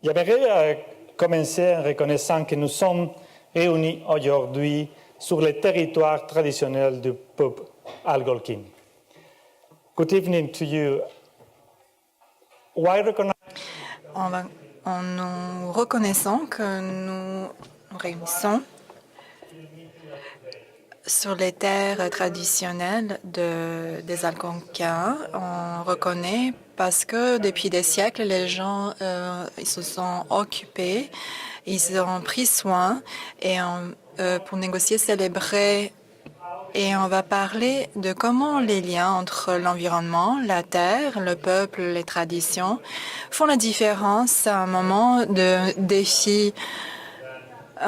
J'aimerais commencer en reconnaissant que nous sommes réunis aujourd'hui sur le territoire traditionnel du peuple algonquin. Good evening to you. En nous reconnaissant que nous nous réunissons sur les terres traditionnelles des Algonquins, on reconnaît parce que depuis des siècles, les gens ils se sont occupés, ils ont pris soin et pour négocier, célébrer. Et on va parler de comment les liens entre l'environnement, la terre, le peuple, les traditions font la différence à un moment de défi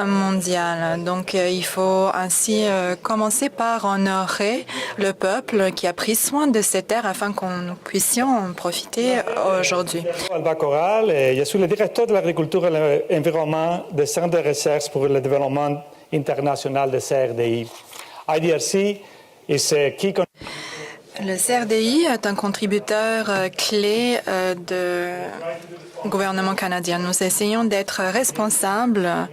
mondial. Donc, il faut ainsi commencer par honorer le peuple qui a pris soin de ces terres afin qu'on puisse en profiter aujourd'hui. Alba Corral, je suis le directeur de l'agriculture et de l'environnement du Centre de recherche pour le développement international de CRDI. IDRC is a key. Le CRDI est un contributeur clé du gouvernement canadien. Nous essayons d'être responsables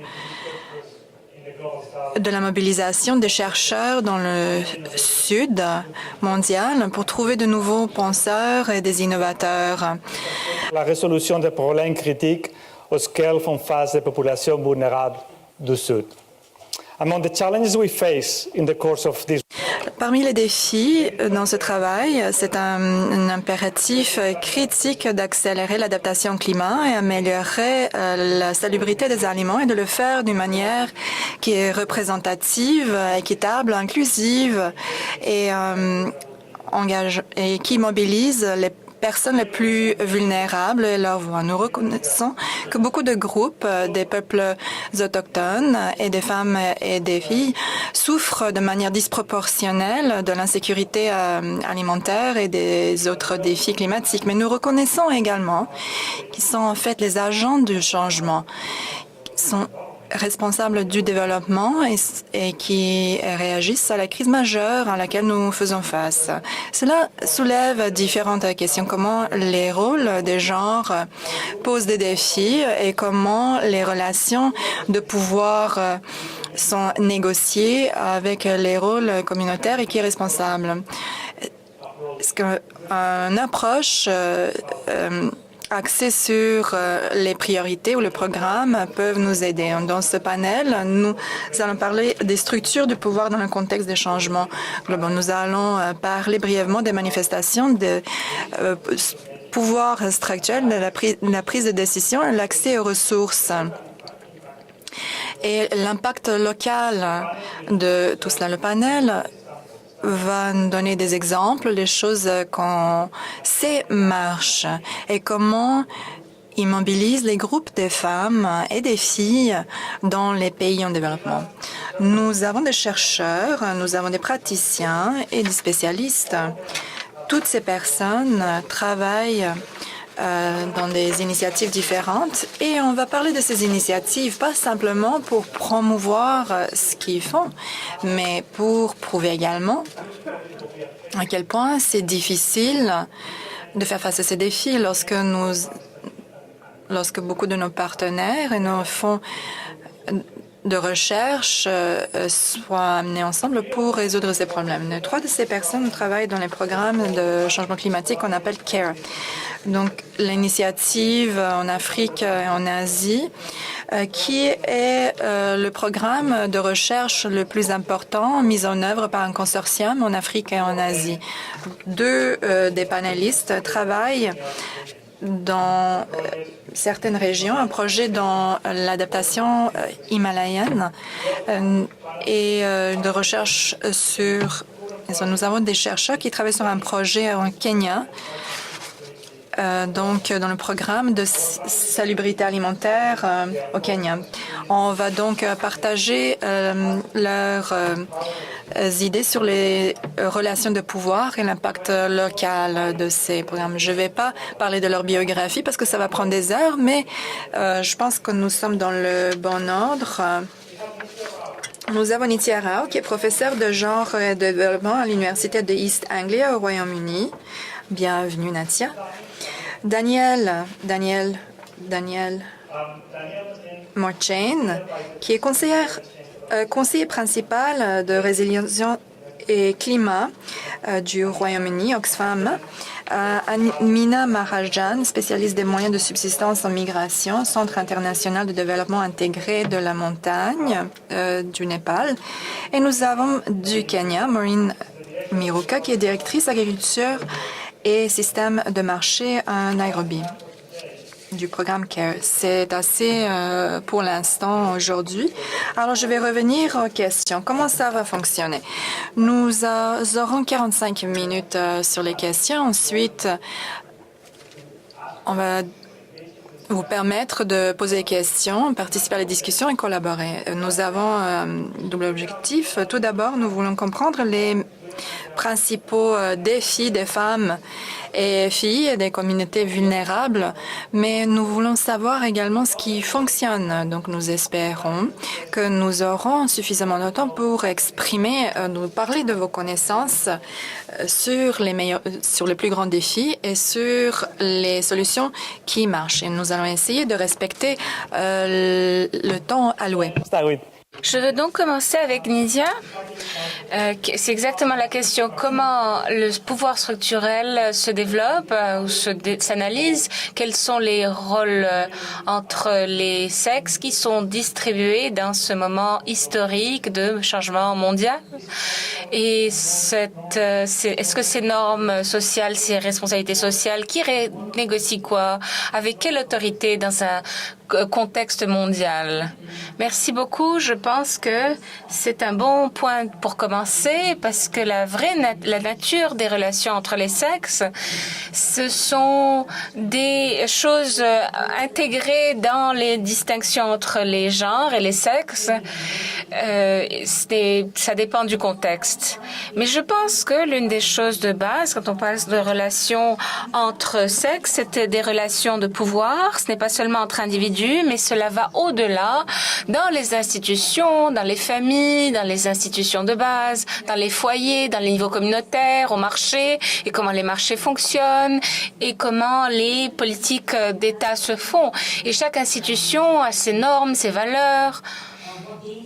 de la mobilisation des chercheurs dans le sud mondial pour trouver de nouveaux penseurs et des innovateurs. La résolution des problèmes critiques auxquels font face les populations vulnérables du sud. Among the challenges we face in the course of this. Parmi les défis dans ce travail, c'est un impératif critique d'accélérer l'adaptation au climat et améliorer la salubrité des aliments et de le faire d'une manière qui est représentative, équitable, inclusive et qui mobilise les personnes les plus vulnérables et leur voix. Nous reconnaissons que beaucoup de groupes des peuples autochtones et des femmes et des filles souffrent de manière disproportionnelle de l'insécurité alimentaire et des autres défis climatiques. Mais nous reconnaissons également qu'ils sont en fait les agents du changement, sont responsables du développement et qui réagissent à la crise majeure à laquelle nous faisons face. Cela soulève différentes questions. Comment les rôles des genres posent des défis et comment les relations de pouvoir sont négociées avec les rôles communautaires et qui est responsable. Est-ce qu'une approche axés sur les priorités ou le programme peuvent nous aider. Dans ce panel, nous allons parler des structures du pouvoir dans le contexte des changements globaux. Nous allons parler brièvement des manifestations de pouvoir structurel, de la prise de décision et l'accès aux ressources et l'impact local de tout cela. Le panel va nous donner des exemples, les choses qu'on sait marchent et comment ils mobilisent les groupes des femmes et des filles dans les pays en développement. Nous avons des chercheurs, nous avons des praticiens et des spécialistes. Toutes ces personnes travaillent dans des initiatives différentes et on va parler de ces initiatives pas simplement pour promouvoir ce qu'ils font, mais pour prouver également à quel point c'est difficile de faire face à ces défis lorsque beaucoup de nos partenaires et nos fonds de recherche soient amenés ensemble pour résoudre ces problèmes. 3 de ces personnes travaillent dans les programmes de changement climatique qu'on appelle CARE. Donc, l'initiative en Afrique et en Asie, qui est le programme de recherche le plus important mis en œuvre par un consortium en Afrique et en Asie. 2 des panélistes travaillent dans certaines régions, un projet dans l'adaptation himalayenne et de recherche sur... Nous avons des chercheurs qui travaillent sur un projet en Kenya, donc dans le programme de salubrité alimentaire au Kenya. On va donc partager leurs idées sur les relations de pouvoir et l'impact local de ces programmes. Je ne vais pas parler de leur biographie parce que ça va prendre des heures, mais je pense que nous sommes dans le bon ordre. Nous avons Nithya Rao, qui est professeur de genre et de développement à l'Université de East Anglia au Royaume-Uni. Bienvenue, Nithya. Daniel Morchain, qui est conseiller principal de résilience et climat du Royaume-Uni, Oxfam, Amina Mahajan, spécialiste des moyens de subsistance en migration, Centre international de développement intégré de la montagne du Népal. Et nous avons du Kenya, Maureen Miruka, qui est directrice agriculture et système de marché à Nairobi du programme CARE. C'est assez pour l'instant aujourd'hui. Alors, je vais revenir aux questions. Comment ça va fonctionner? Nous aurons 45 minutes sur les questions. Ensuite, on va vous permettre de poser des questions, participer à la discussion et collaborer. Nous avons un double objectif. Tout d'abord, nous voulons comprendre les principaux défis des femmes et filles des communautés vulnérables, mais nous voulons savoir également ce qui fonctionne. Donc, nous espérons que nous aurons suffisamment de temps pour exprimer, nous parler de vos connaissances sur les plus grands défis et sur les solutions qui marchent. Et nous allons essayer de respecter le temps alloué. Je veux donc commencer avec Nidia. C'est exactement la question. Comment le pouvoir structurel se développe ou s'analyse? Quels sont les rôles entre les sexes qui sont distribués dans ce moment historique de changement mondial? Et est-ce que ces normes sociales, ces responsabilités sociales, qui négocie quoi? Avec quelle autorité dans un contexte mondial? Merci beaucoup. Je pense que c'est un bon point pour commencer parce que la nature des relations entre les sexes, ce sont des choses intégrées dans les distinctions entre les genres et les sexes. Ça dépend du contexte. Mais je pense que l'une des choses de base, quand on parle de relations entre sexes, c'est des relations de pouvoir. Ce n'est pas seulement entre individus, mais cela va au-delà dans les institutions, dans les familles, dans les institutions de base, dans les foyers, dans les niveaux communautaires, au marché, et comment les marchés fonctionnent, et comment les politiques d'État se font. Et chaque institution a ses normes, ses valeurs,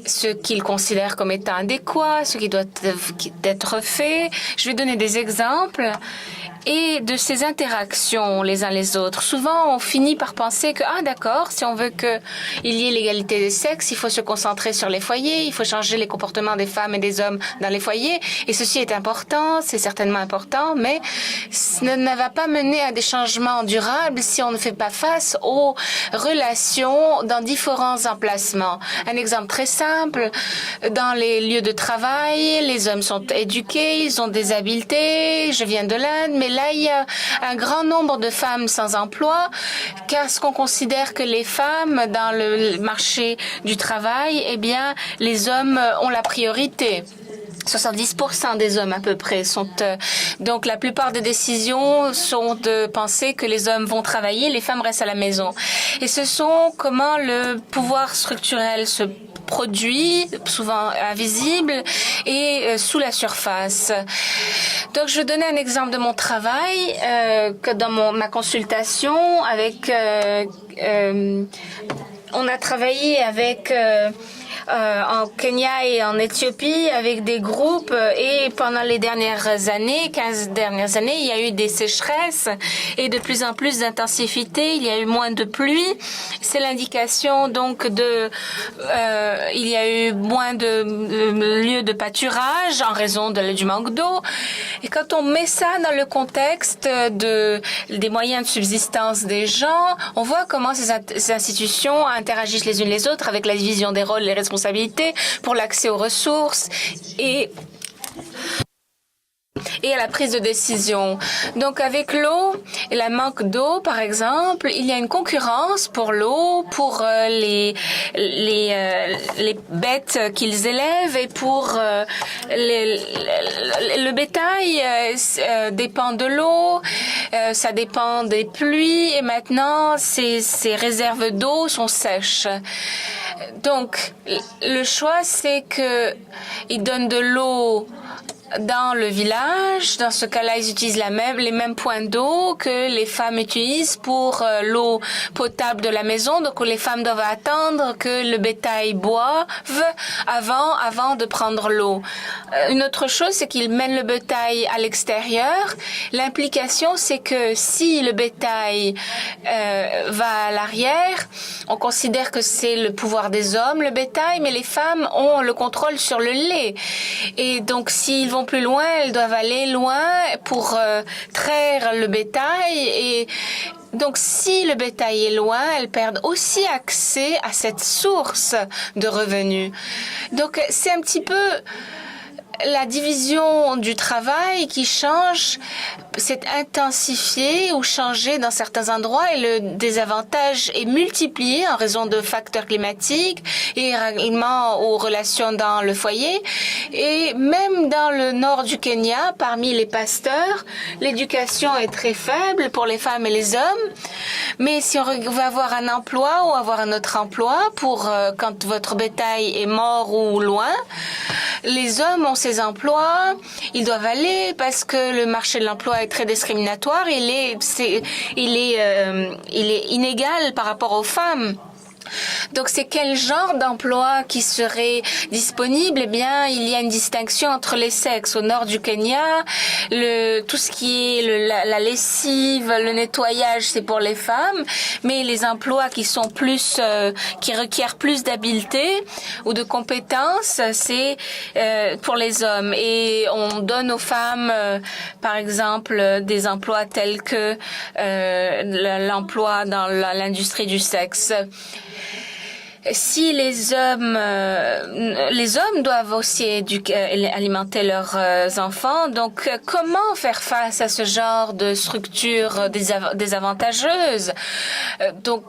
ce qu'ils considèrent comme étant adéquat, ce qui doit être fait. Je vais donner des exemples. Et de ces interactions les uns les autres. Souvent, on finit par penser que, d'accord, si on veut qu'il y ait l'égalité des sexes, il faut se concentrer sur les foyers, il faut changer les comportements des femmes et des hommes dans les foyers. Et ceci est important, c'est certainement important, mais ça ne va pas mener à des changements durables si on ne fait pas face aux relations dans différents emplacements. Un exemple très simple, dans les lieux de travail, les hommes sont éduqués, ils ont des habiletés, je viens de l'Inde, mais là, il y a un grand nombre de femmes sans emploi, car ce qu'on considère que les femmes dans le marché du travail, eh bien, les hommes ont la priorité. 70% des hommes à peu près sont... donc la plupart des décisions sont de penser que les hommes vont travailler, les femmes restent à la maison. Et ce sont comment le pouvoir structurel se produit, souvent invisible et sous la surface. Donc, je vais donner un exemple de mon travail, que dans ma consultation avec... on a travaillé avec... en Kenya et en Éthiopie avec des groupes et pendant les dernières années, 15 dernières années, il y a eu des sécheresses et de plus en plus d'intensité, il y a eu moins de pluie. C'est l'indication donc il y a eu moins de lieux de pâturage en raison du manque d'eau. Et quand on met ça dans le contexte des moyens de subsistance des gens, on voit comment ces institutions interagissent les unes les autres avec la division des rôles, les responsabilités pour l'accès aux ressources et à la prise de décision. Donc, avec l'eau et le manque d'eau, par exemple, il y a une concurrence pour l'eau, pour les bêtes qu'ils élèvent et pour le bétail dépend de l'eau, ça dépend des pluies et maintenant, ces réserves d'eau sont sèches. Donc, le choix, c'est que ils donnent de l'eau dans le village. Dans ce cas-là, ils utilisent les mêmes points d'eau que les femmes utilisent pour l'eau potable de la maison. Donc, les femmes doivent attendre que le bétail boive avant de prendre l'eau. Une autre chose, c'est qu'ils mènent le bétail à l'extérieur. L'implication, c'est que si le bétail va à l'arrière, on considère que c'est le pouvoir des hommes, le bétail, mais les femmes ont le contrôle sur le lait. Et donc, s'ils vont plus loin, elles doivent aller loin pour traire le bétail. Et donc, si le bétail est loin, elles perdent aussi accès à cette source de revenus. Donc, c'est un petit peu la division du travail qui change, s'est intensifiée ou changée dans certains endroits et le désavantage est multiplié en raison de facteurs climatiques et également aux relations dans le foyer. Et même dans le nord du Kenya, parmi les pasteurs, l'éducation est très faible pour les femmes et les hommes. Mais si on veut avoir un emploi ou avoir un autre emploi pour quand votre bétail est mort ou loin, les hommes ont ces emplois, ils doivent aller parce que le marché de l'emploi est très discriminatoire, il est inégal par rapport aux femmes. Donc, c'est quel genre d'emploi qui serait disponible? Eh bien, il y a une distinction entre les sexes. Au nord du Kenya, tout ce qui est la lessive, le nettoyage, c'est pour les femmes, mais les emplois qui sont qui requièrent plus d'habileté ou de compétences, c'est pour les hommes. Et on donne aux femmes, par exemple, des emplois tels que l'emploi dans l'industrie du sexe. Si les hommes doivent aussi alimenter leurs enfants, donc comment faire face à ce genre de structure désavantageuse? Donc,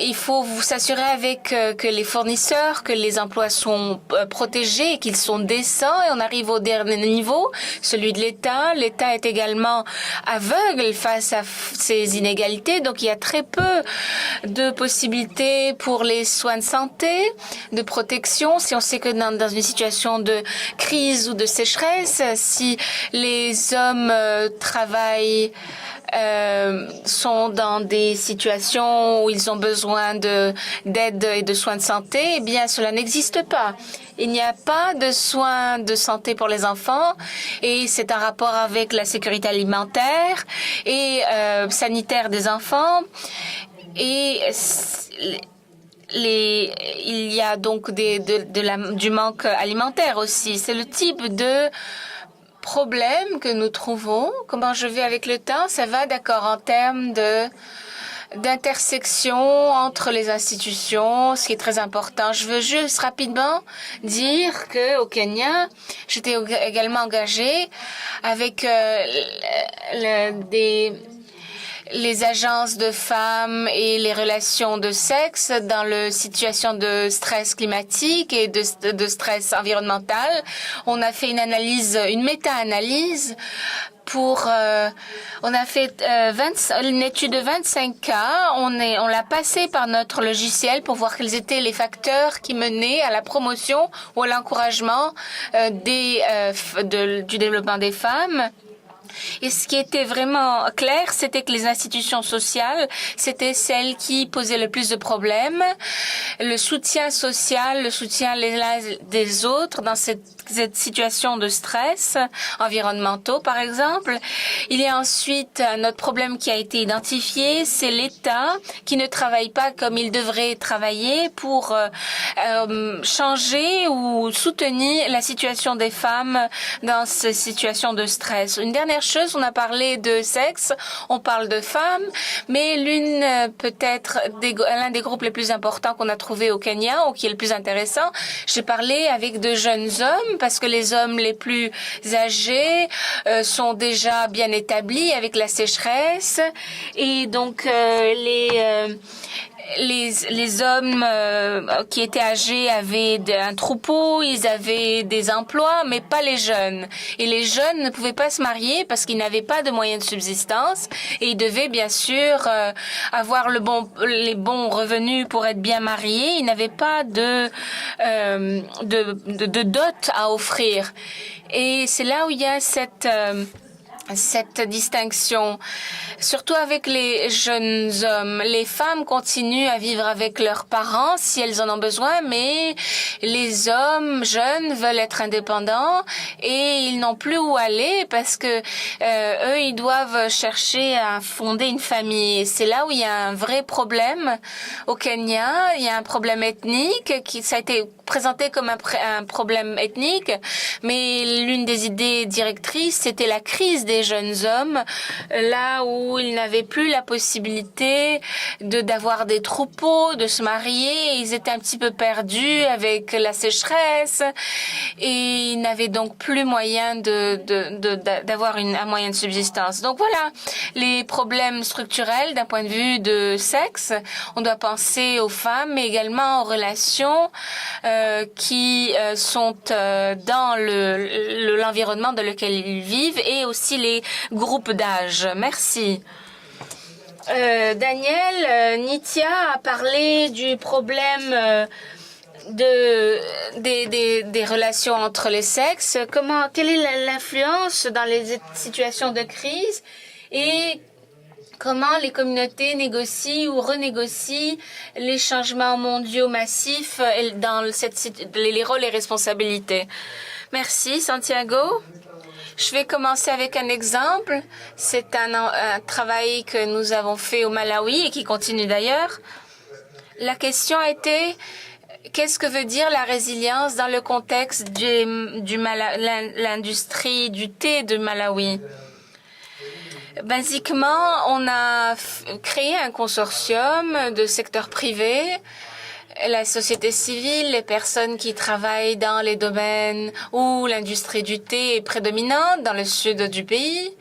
il faut vous s'assurer avec que les fournisseurs, que les emplois sont protégés, qu'ils sont décents. Et on arrive au dernier niveau, celui de l'État. L'État est également aveugle face à ces inégalités. Donc, il y a très peu de possibilités pour les soins de santé, de protection. Si on sait que dans une situation de crise ou de sécheresse, si les hommes travaillent sont dans des situations où ils ont besoin d'aide et de soins de santé, eh bien, cela n'existe pas. Il n'y a pas de soins de santé pour les enfants et c'est un rapport avec la sécurité alimentaire et sanitaire des enfants. Et il y a donc du manque alimentaire aussi. C'est le type de problème que nous trouvons. Comment je vais avec le temps? Ça va, d'accord, en termes d'intersection entre les institutions, ce qui est très important. Je veux juste rapidement dire que au Kenya, j'étais également engagée avec les agences de femmes et les relations de sexe dans la situation de stress climatique et de stress environnemental. On a fait une méta-analyse on a fait une étude de 25 cas. On l'a passé par notre logiciel pour voir quels étaient les facteurs qui menaient à la promotion ou à l'encouragement du développement des femmes. Et ce qui était vraiment clair, c'était que les institutions sociales, c'était celles qui posaient le plus de problèmes. Le soutien social, le soutien les uns des autres dans cette situation de stress environnementaux, par exemple. Il y a ensuite un autre problème qui a été identifié, c'est l'État qui ne travaille pas comme il devrait travailler pour changer ou soutenir la situation des femmes dans ces situations de stress. Une dernière chose, on a parlé de sexe, on parle de femmes, mais l'un des groupes les plus importants qu'on a trouvé au Kenya, ou qui est le plus intéressant, j'ai parlé avec de jeunes hommes, parce que les hommes les plus âgés sont déjà bien établis avec la sécheresse, et donc les hommes qui étaient âgés avaient un troupeau, ils avaient des emplois, mais pas les jeunes. Et les jeunes ne pouvaient pas se marier parce qu'ils n'avaient pas de moyens de subsistance et ils devaient bien sûr avoir les bons revenus pour être bien mariés. Ils n'avaient pas de dot à offrir. Et c'est là où il y a cette distinction, surtout avec les jeunes hommes. Les femmes continuent à vivre avec leurs parents si elles en ont besoin, mais les hommes jeunes veulent être indépendants et ils n'ont plus où aller parce que eux, ils doivent chercher à fonder une famille. Et c'est là où il y a un vrai problème au Kenya. Il y a un problème ethnique ça a été présenté comme un problème ethnique, mais l'une des idées directrices, c'était la crise des jeunes hommes, là où ils n'avaient plus la possibilité d'avoir des troupeaux, de se marier. Ils étaient un petit peu perdus avec la sécheresse et ils n'avaient donc plus moyen d'avoir un moyen de subsistance. Donc voilà les problèmes structurels d'un point de vue de sexe. On doit penser aux femmes, mais également aux relations qui sont dans l'environnement dans lequel ils vivent et aussi les groupes d'âge. Merci. Daniel, Nithya a parlé du problème des relations entre les sexes. Quelle est l'influence dans les situations de crise et comment les communautés négocient ou renégocient les changements mondiaux massifs dans les rôles et responsabilités. Merci, Santiago. Je vais commencer avec un exemple. C'est un travail que nous avons fait au Malawi et qui continue d'ailleurs. La question a été: qu'est-ce que veut dire la résilience dans le contexte de l'industrie du thé de Malawi? Basiquement, on a créé un consortium de secteur privé, la société civile, les personnes qui travaillent dans les domaines où l'industrie du thé est prédominante dans le sud du pays.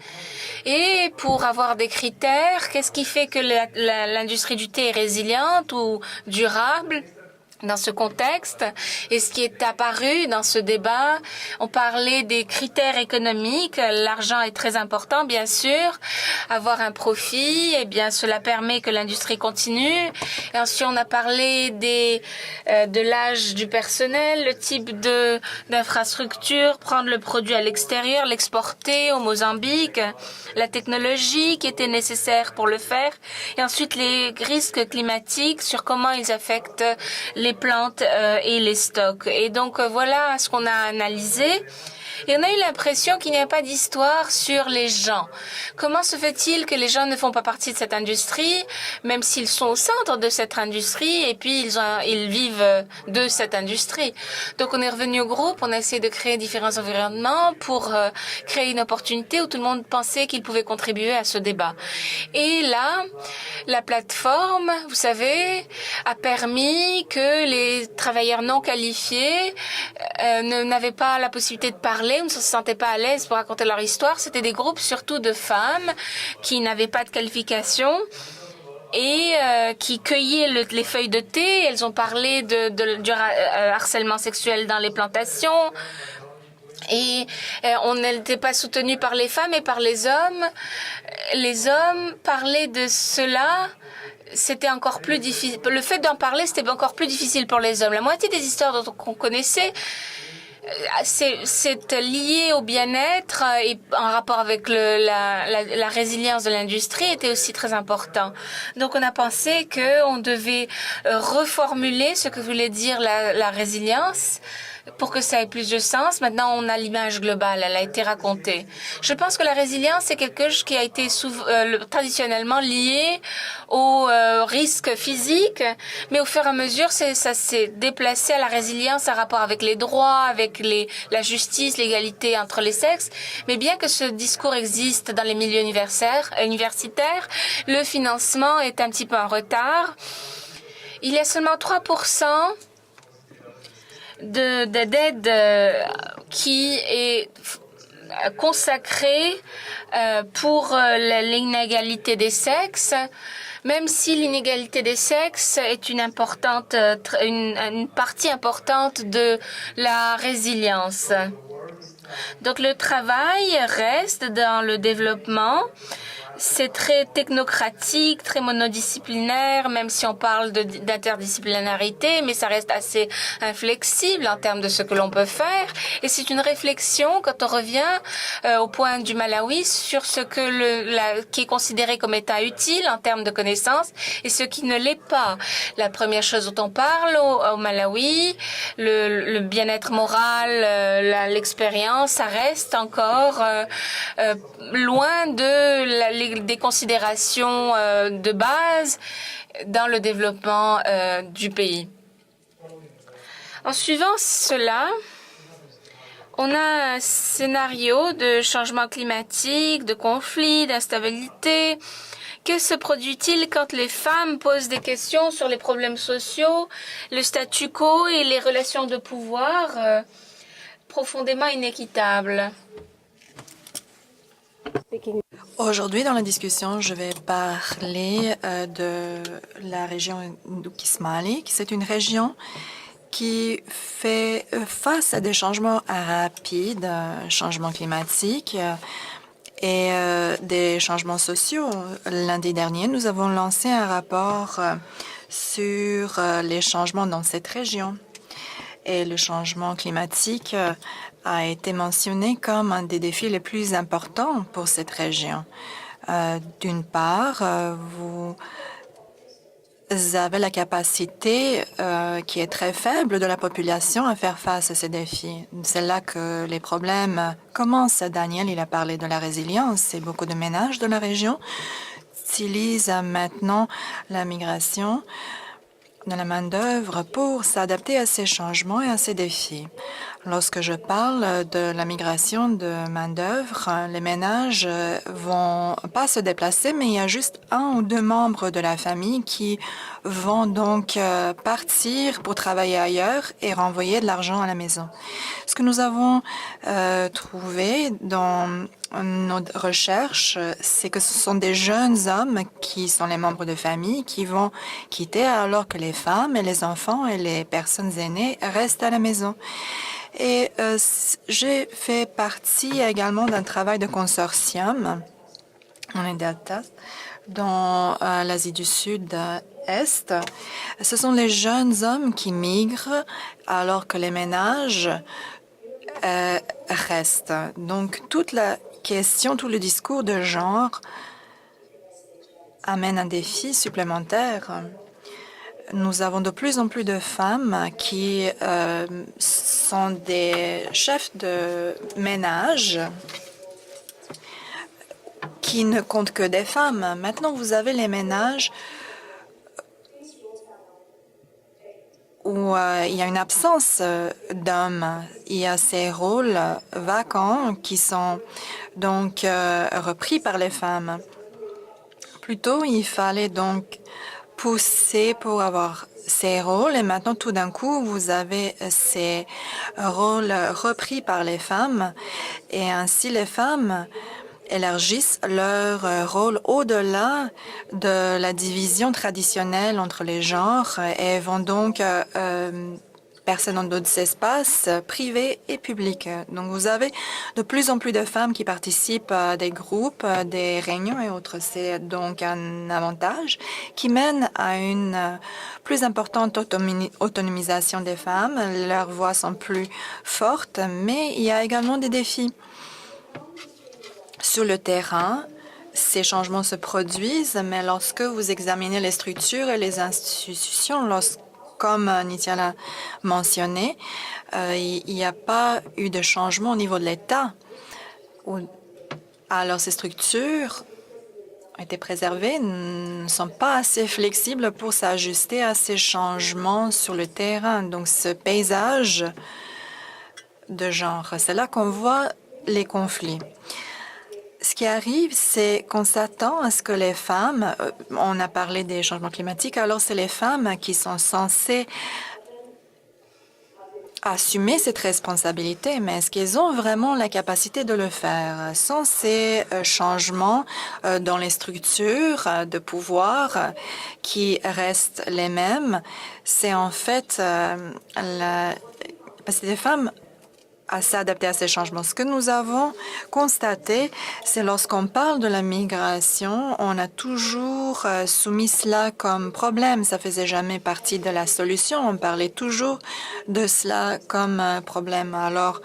Et pour avoir des critères, qu'est-ce qui fait que l'industrie du thé est résiliente ou durable dans ce contexte? Et ce qui est apparu dans ce débat, on parlait des critères économiques. L'argent est très important, bien sûr. Avoir un profit, eh bien, cela permet que l'industrie continue. Et ensuite, on a parlé de l'âge du personnel, le type d'infrastructure, prendre le produit à l'extérieur, l'exporter au Mozambique, la technologie qui était nécessaire pour le faire. Et ensuite, les risques climatiques sur comment ils affectent les plantes et les stocks. Et donc, voilà ce qu'on a analysé. Et on a eu l'impression qu'il n'y a pas d'histoire sur les gens. Comment se fait-il que les gens ne font pas partie de cette industrie, même s'ils sont au centre de cette industrie, et puis ils vivent de cette industrie? Donc on est revenu au groupe, on a essayé de créer différents environnements pour créer une opportunité où tout le monde pensait qu'il pouvait contribuer à ce débat. Et là, la plateforme, vous savez, a permis que les travailleurs non qualifiés n'avaient pas la possibilité de parler, ne se sentaient pas à l'aise pour raconter leur histoire. C'était des groupes surtout de femmes qui n'avaient pas de qualification et qui cueillaient les feuilles de thé. Elles ont parlé du harcèlement sexuel dans les plantations. Et on n'était pas soutenu par les femmes et par les hommes. Les hommes parlaient de cela. C'était encore plus difficile. Le fait d'en parler, c'était encore plus difficile pour les hommes. La moitié des histoires qu'on connaissait, c'est lié au bien-être et en rapport avec la résilience de l'industrie était aussi très important. Donc on a pensé qu'on devait reformuler ce que voulait dire la résilience pour que ça ait plus de sens. Maintenant, on a l'image globale, elle a été racontée. Je pense que la résilience, c'est quelque chose qui a été traditionnellement lié au risque physique, mais au fur et à mesure, ça s'est déplacé à la résilience en rapport avec les droits, avec la justice, l'égalité entre les sexes. Mais bien que ce discours existe dans les milieux universitaires, le financement est un petit peu en retard. Il y a seulement 3% d'aide qui est consacrée pour l'inégalité des sexes. même si l'inégalité des sexes est une partie importante de la résilience. Donc le travail reste dans le développement. C'est très technocratique, très monodisciplinaire, même si on parle d'interdisciplinarité, mais ça reste assez inflexible en termes de ce que l'on peut faire. Et c'est une réflexion quand on revient au point du Malawi sur ce que qui est considéré comme état utile en termes de connaissances et ce qui ne l'est pas. La première chose dont on parle au Malawi, le bien-être moral, l'expérience, ça reste encore loin des considérations de base dans le développement du pays. En suivant cela, on a un scénario de changement climatique, de conflit, d'instabilité. Que se produit-il quand les femmes posent des questions sur les problèmes sociaux, le statu quo et les relations de pouvoir profondément inéquitables? Aujourd'hui, dans la discussion, je vais parler de la région du Kismali. C'est une région qui fait face à des changements rapides, changements climatiques et des changements sociaux. Lundi dernier, nous avons lancé un rapport sur les changements dans cette région. Et le changement climatique a été mentionné comme un des défis les plus importants pour cette région. D'une part, vous avez la capacité qui est très faible de la population à faire face à ces défis. C'est là que les problèmes commencent. Daniel, il a parlé de la résilience et beaucoup de ménages de la région utilisent maintenant la migration de la main-d'œuvre pour s'adapter à ces changements et à ces défis. Lorsque je parle de la migration de main-d'œuvre, les ménages vont pas se déplacer, mais il y a juste un ou deux membres de la famille qui vont donc partir pour travailler ailleurs et renvoyer de l'argent à la maison. Ce que nous avons trouvé dans nos recherches, c'est que ce sont des jeunes hommes qui sont les membres de famille qui vont quitter alors que les femmes et les enfants et les personnes aînées restent à la maison. Et j'ai fait partie également d'un travail de consortium, on est data, dans l'Asie du Sud-Est. Ce sont les jeunes hommes qui migrent alors que les ménages restent. Donc, toute la question, tout le discours de genre amène un défi supplémentaire. Nous avons de plus en plus de femmes qui sont des chefs de ménage qui ne comptent que des femmes. Maintenant, vous avez les ménages où il y a une absence d'hommes. Il y a ces rôles vacants qui sont donc repris par les femmes. Plutôt, il fallait donc pousser pour avoir ces rôles et maintenant, tout d'un coup, vous avez ces rôles repris par les femmes et ainsi les femmes élargissent leur rôle au-delà de la division traditionnelle entre les genres et vont donc percer dans d'autres espaces privés et publics. Donc, vous avez de plus en plus de femmes qui participent à des groupes, des réunions et autres. C'est donc un avantage qui mène à une plus importante autonomisation des femmes. Leurs voix sont plus fortes, mais il y a également des défis. Sur le terrain, ces changements se produisent, mais lorsque vous examinez les structures et les institutions, comme Nithya l'a mentionné, il n'y a pas eu de changement au niveau de l'État. Alors, ces structures ont été préservées, ne sont pas assez flexibles pour s'ajuster à ces changements sur le terrain. Donc, ce paysage de genre, c'est là qu'on voit les conflits. Ce qui arrive, c'est qu'on s'attend à ce que les femmes, on a parlé des changements climatiques, alors c'est les femmes qui sont censées assumer cette responsabilité, mais est-ce qu'ils ont vraiment la capacité de le faire? Sans ces changements dans les structures de pouvoir qui restent les mêmes, c'est en fait la capacité des femmes à s'adapter à ces changements. Ce que nous avons constaté, c'est lorsqu'on parle de la migration, on a toujours soumis cela comme problème. Ça faisait jamais partie de la solution. On parlait toujours de cela comme un problème. Alors,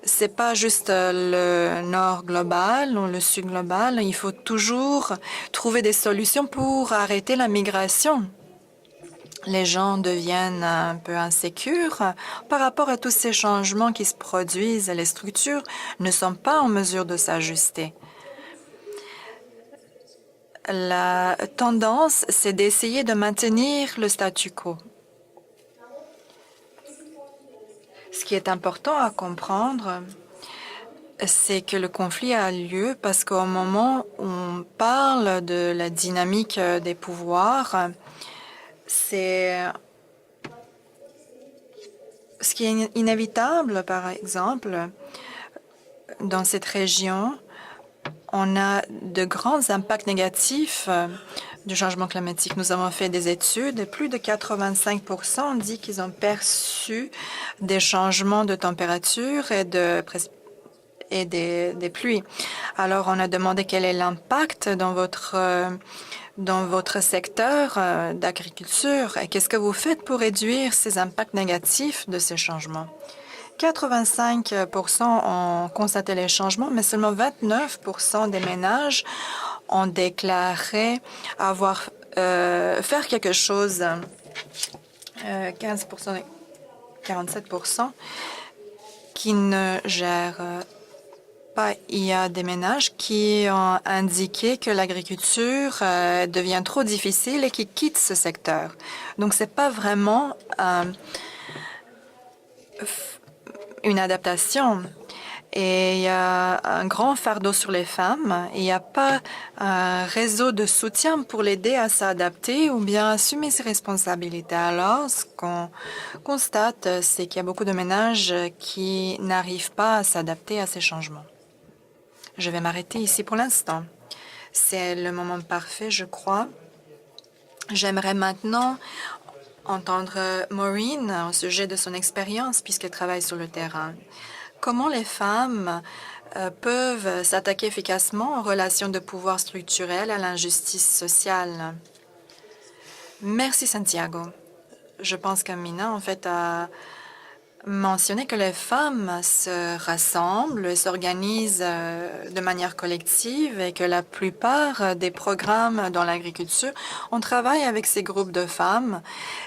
c'est pas juste le nord global ou le sud global. Il faut toujours trouver des solutions pour arrêter la migration. Les gens deviennent un peu insécures par rapport à tous ces changements qui se produisent. Les structures ne sont pas en mesure de s'ajuster. La tendance, c'est d'essayer de maintenir le statu quo. Ce qui est important à comprendre, c'est que le conflit a lieu parce qu'au moment où on parle de la dynamique des pouvoirs, c'est ce qui est inévitable, par exemple, dans cette région, on a de grands impacts négatifs du changement climatique. Nous avons fait des études et plus de 85 % dit qu'ils ont perçu des changements de température et des pluies. Alors, on a demandé quel est l'impact dans votre secteur d'agriculture et qu'est-ce que vous faites pour réduire ces impacts négatifs de ces changements. 85 % ont constaté les changements, mais seulement 29 % des ménages ont déclaré avoir faire quelque chose. 15 %, 47 % qui ne gèrent pas. Il y a des ménages qui ont indiqué que l'agriculture devient trop difficile et qui quittent ce secteur. Donc, c'est pas vraiment une adaptation. Et il y a un grand fardeau sur les femmes. Il n'y a pas un réseau de soutien pour l'aider à s'adapter ou bien assumer ses responsabilités. Alors, ce qu'on constate, c'est qu'il y a beaucoup de ménages qui n'arrivent pas à s'adapter à ces changements. Je vais m'arrêter ici pour l'instant. C'est le moment parfait, je crois. J'aimerais maintenant entendre Maureen au sujet de son expérience puisqu'elle travaille sur le terrain. Comment les femmes peuvent s'attaquer efficacement aux relations de pouvoir structurelles à l'injustice sociale? Merci, Santiago. Je pense qu'Amina, en fait, a mentionné que les femmes se rassemblent et s'organisent de manière collective et que la plupart des programmes dans l'agriculture, on travaille avec ces groupes de femmes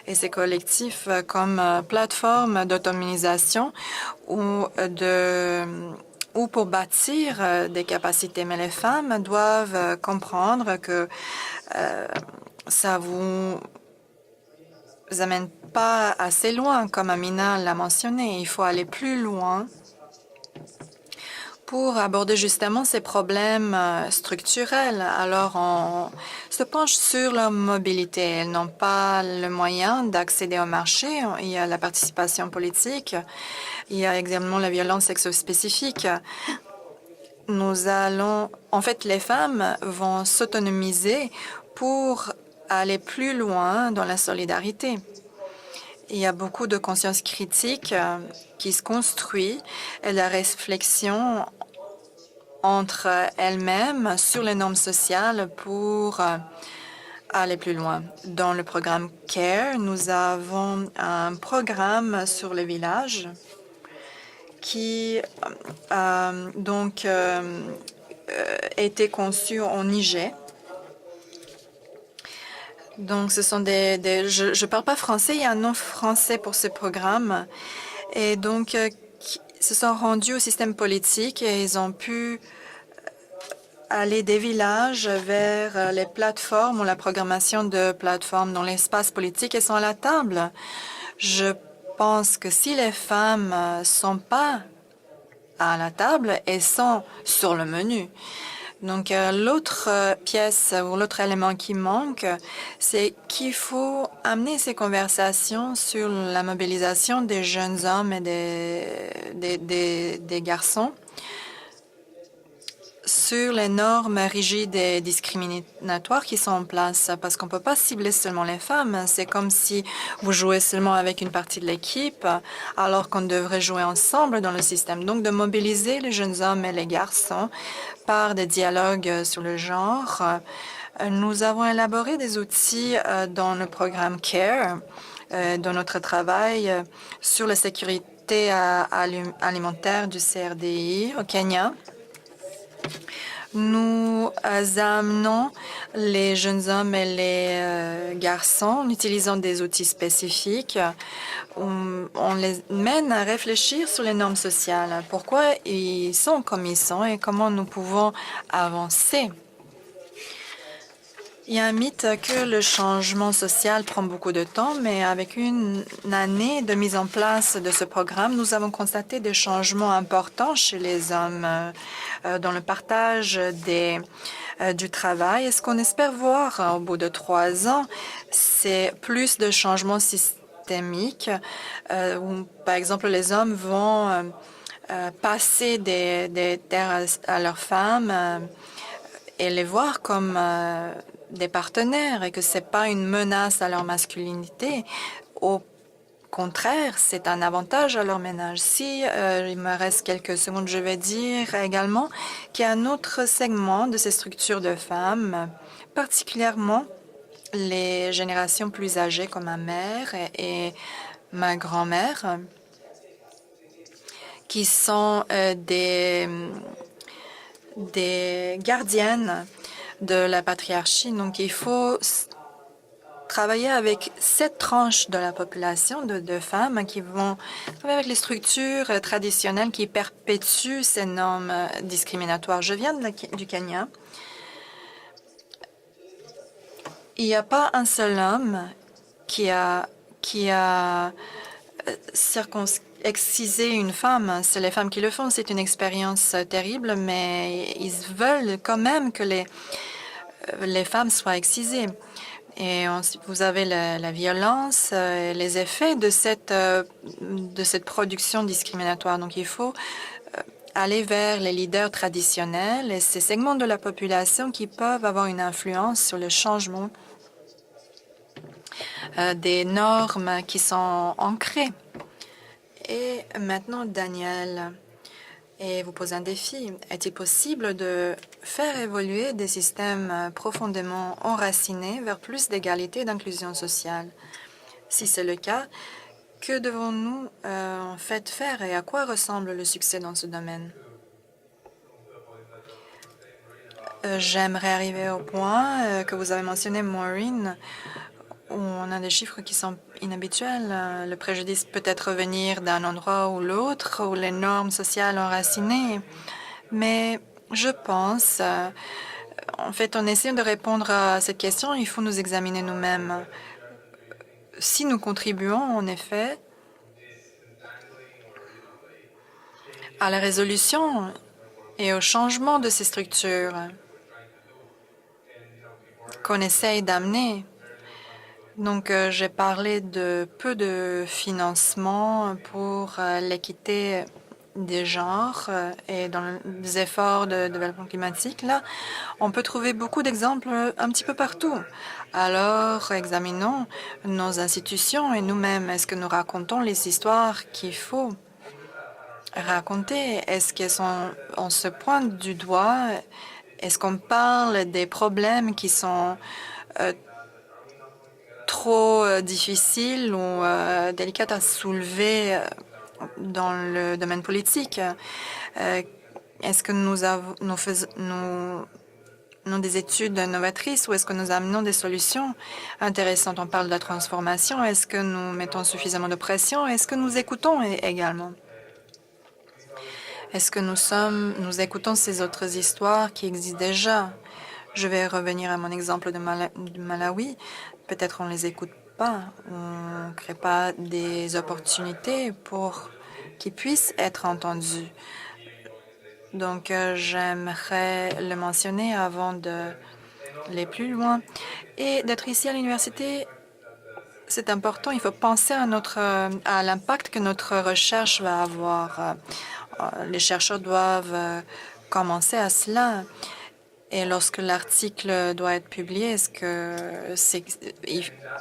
et ces collectifs comme plateforme d'autonomisation ou pour bâtir des capacités. Mais les femmes doivent comprendre que ça vous amène pas assez loin, comme Amina l'a mentionné. Il faut aller plus loin pour aborder justement ces problèmes structurels. Alors, on se penche sur leur mobilité. Elles n'ont pas le moyen d'accéder au marché. Il y a la participation politique. Il y a également la violence sexo-spécifique. En fait, les femmes vont s'autonomiser pour aller plus loin dans la solidarité. Il y a beaucoup de conscience critique qui se construit et la réflexion entre elles-mêmes sur les normes sociales pour aller plus loin. Dans le programme CARE, nous avons un programme sur le village qui a été conçu en Niger. Donc, ce sont je ne parle pas français, il y a un nom français pour ce programme. Et donc, ils se sont rendus au système politique et ils ont pu aller des villages vers les plateformes ou la programmation de plateformes dans l'espace politique et sont à la table. Je pense que si les femmes ne sont pas à la table, elles sont sur le menu. Donc, l'autre pièce ou l'autre élément qui manque, c'est qu'il faut amener ces conversations sur la mobilisation des jeunes hommes et des garçons sur les normes rigides et discriminatoires qui sont en place, parce qu'on ne peut pas cibler seulement les femmes. C'est comme si vous jouez seulement avec une partie de l'équipe, alors qu'on devrait jouer ensemble dans le système. Donc, de mobiliser les jeunes hommes et les garçons par des dialogues sur le genre. Nous avons élaboré des outils dans le programme CARE, dans notre travail sur la sécurité alimentaire du CRDI au Kenya. Nous amenons les jeunes hommes et les garçons en utilisant des outils spécifiques. On les mène à réfléchir sur les normes sociales, pourquoi ils sont comme ils sont et comment nous pouvons avancer. Il y a un mythe que le changement social prend beaucoup de temps, mais avec une année de mise en place de ce programme, nous avons constaté des changements importants chez les hommes dans le partage du travail. Et ce qu'on espère voir au bout de 3 ans, c'est plus de changements systémiques où, par exemple, les hommes vont passer des terres à leurs femmes et les voir comme des partenaires et que ce n'est pas une menace à leur masculinité. Au contraire, c'est un avantage à leur ménage. Si il me reste quelques secondes, je vais dire également qu'il y a un autre segment de ces structures de femmes, particulièrement les générations plus âgées comme ma mère et ma grand-mère, qui sont des gardiennes de la patriarchie. Donc, il faut travailler avec cette tranche de la population de femmes qui vont travailler avec les structures traditionnelles qui perpétuent ces normes discriminatoires. Je viens du Kenya. Il n'y a pas un seul homme qui a exciser une femme. C'est les femmes qui le font. C'est une expérience terrible, mais ils veulent quand même que les femmes soient excisées. Et ensuite, vous avez la violence et les effets de cette production discriminatoire. Donc, il faut aller vers les leaders traditionnels et ces segments de la population qui peuvent avoir une influence sur le changement des normes qui sont ancrées. Et maintenant, Daniel, et vous pose un défi. Est-il possible de faire évoluer des systèmes profondément enracinés vers plus d'égalité et d'inclusion sociale? Si c'est le cas, que devons-nous en fait faire et à quoi ressemble le succès dans ce domaine? J'aimerais arriver au point que vous avez mentionné, Maureen, où on a des chiffres qui sont inhabituels. Le préjudice peut être venir d'un endroit ou l'autre, où les normes sociales enracinées. Mais je pense, en fait, en essayant de répondre à cette question, il faut nous examiner nous-mêmes. Si nous contribuons, en effet, à la résolution et au changement de ces structures qu'on essaye d'amener. Donc, j'ai parlé de peu de financement pour l'équité des genres et dans les efforts de développement climatique. Là, on peut trouver beaucoup d'exemples un petit peu partout. Alors, examinons nos institutions et nous-mêmes. Est-ce que nous racontons les histoires qu'il faut raconter? Est-ce qu'on se pointe du doigt? Est-ce qu'on parle des problèmes qui sont trop difficiles ou délicates à soulever dans le domaine politique? Est-ce que nous faisons des études novatrices ou est-ce que nous amenons des solutions intéressantes? On parle de la transformation. Est-ce que nous mettons suffisamment de pression? Est-ce que nous écoutons également? Est-ce que nous écoutons ces autres histoires qui existent déjà? Je vais revenir à mon exemple du Malawi. Peut-être on ne les écoute pas, on ne crée pas des opportunités pour qu'ils puissent être entendus. Donc, j'aimerais le mentionner avant d'aller plus loin. Et d'être ici à l'université, c'est important. Il faut penser à l'impact que notre recherche va avoir. Les chercheurs doivent commencer à cela. Et lorsque l'article doit être publié, est-ce que c'est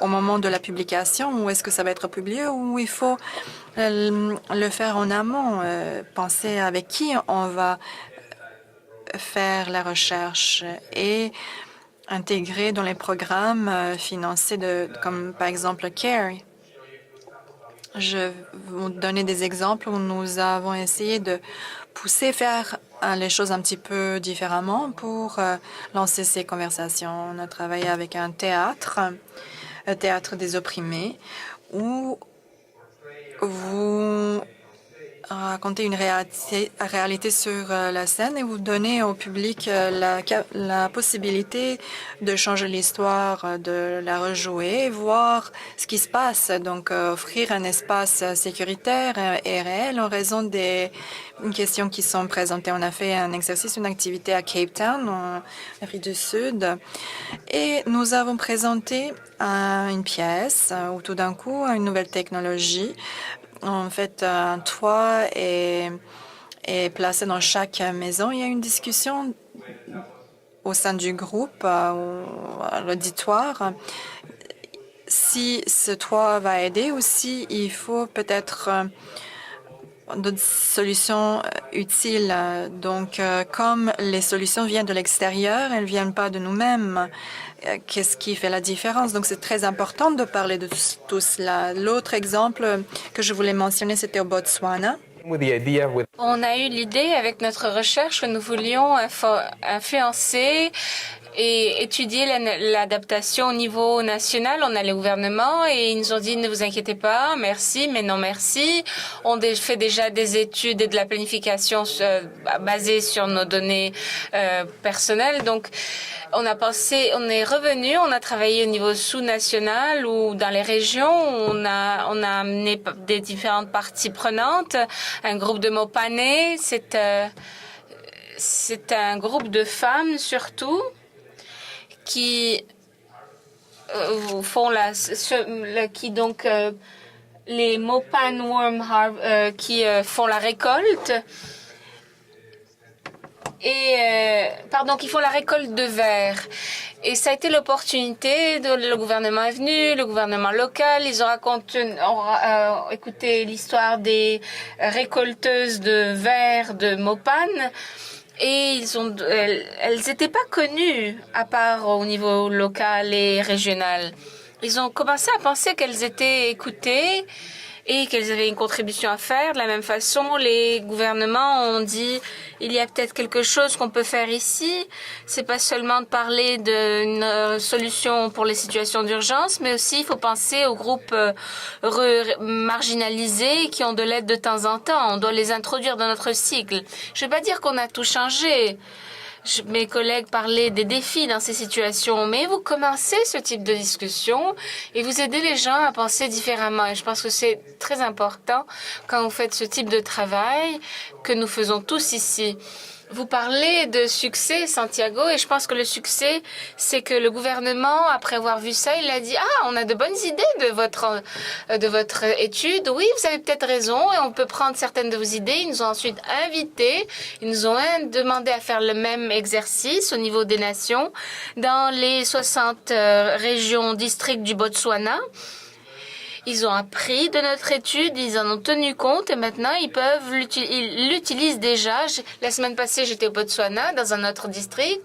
au moment de la publication ou est-ce que ça va être publié ou il faut le faire en amont, penser avec qui on va faire la recherche et intégrer dans les programmes financés comme par exemple CARE. Je vais vous donner des exemples où nous avons essayé de pousser, faire les choses un petit peu différemment pour lancer ces conversations. On a travaillé avec un théâtre des opprimés, où vous racontez une réalité sur la scène et vous donnez au public la possibilité de changer l'histoire, de la rejouer, voir ce qui se passe. Donc, offrir un espace sécuritaire et réel en raison des questions qui sont présentées. On a fait un exercice, une activité à Cape Town, en Afrique du Sud, et nous avons présenté une pièce où tout d'un coup, une nouvelle technologie. En fait, un toit est placé dans chaque maison. Il y a une discussion au sein du groupe, à l'auditoire, si ce toit va aider ou si il faut peut-être d'autres solutions utiles. Donc, comme les solutions viennent de l'extérieur, elles ne viennent pas de nous-mêmes. Qu'est-ce qui fait la différence? Donc, c'est très important de parler de tout cela. L'autre exemple que je voulais mentionner, c'était au Botswana. On a eu l'idée avec notre recherche que nous voulions influencer et étudier l'adaptation au niveau national. On allait au gouvernement et ils nous ont dit ne vous inquiétez pas, merci, mais non merci. On fait déjà des études et de la planification basées sur nos données personnelles. Donc, on est revenu, on a travaillé au niveau sous-national ou dans les régions. On a amené des différentes parties prenantes. Un groupe de Mopane, c'est un groupe de femmes surtout qui font les Mopane Worm qui font la récolte. Qui font la récolte de verre. Et ça a été l'opportunité, le gouvernement est venu, le gouvernement local, ils ont écouté l'histoire des récolteuses de verre de Mopane. Et elles n'étaient pas connues, à part au niveau local et régional. Ils ont commencé à penser qu'elles étaient écoutées et qu'elles avaient une contribution à faire. De la même façon, les gouvernements ont dit il y a peut-être quelque chose qu'on peut faire ici. C'est pas seulement de parler d'une solution pour les situations d'urgence, mais aussi il faut penser aux groupes marginalisés qui ont de l'aide de temps en temps. On doit les introduire dans notre cycle. Je ne vais pas dire qu'on a tout changé. Mes collègues parlaient des défis dans ces situations, mais vous commencez ce type de discussion et vous aidez les gens à penser différemment. Et je pense que c'est très important quand vous faites ce type de travail que nous faisons tous ici. Vous parlez de succès, Santiago, et je pense que le succès, c'est que le gouvernement, après avoir vu ça, il a dit « Ah, on a de bonnes idées de votre étude. Oui, vous avez peut-être raison, et on peut prendre certaines de vos idées. » Ils nous ont ensuite invités, ils nous ont demandé à faire le même exercice au niveau des nations dans les 60 régions, districts du Botswana. Ils ont appris de notre étude, ils en ont tenu compte et maintenant ils l'utilisent déjà. La semaine passée, j'étais au Botswana, dans un autre district.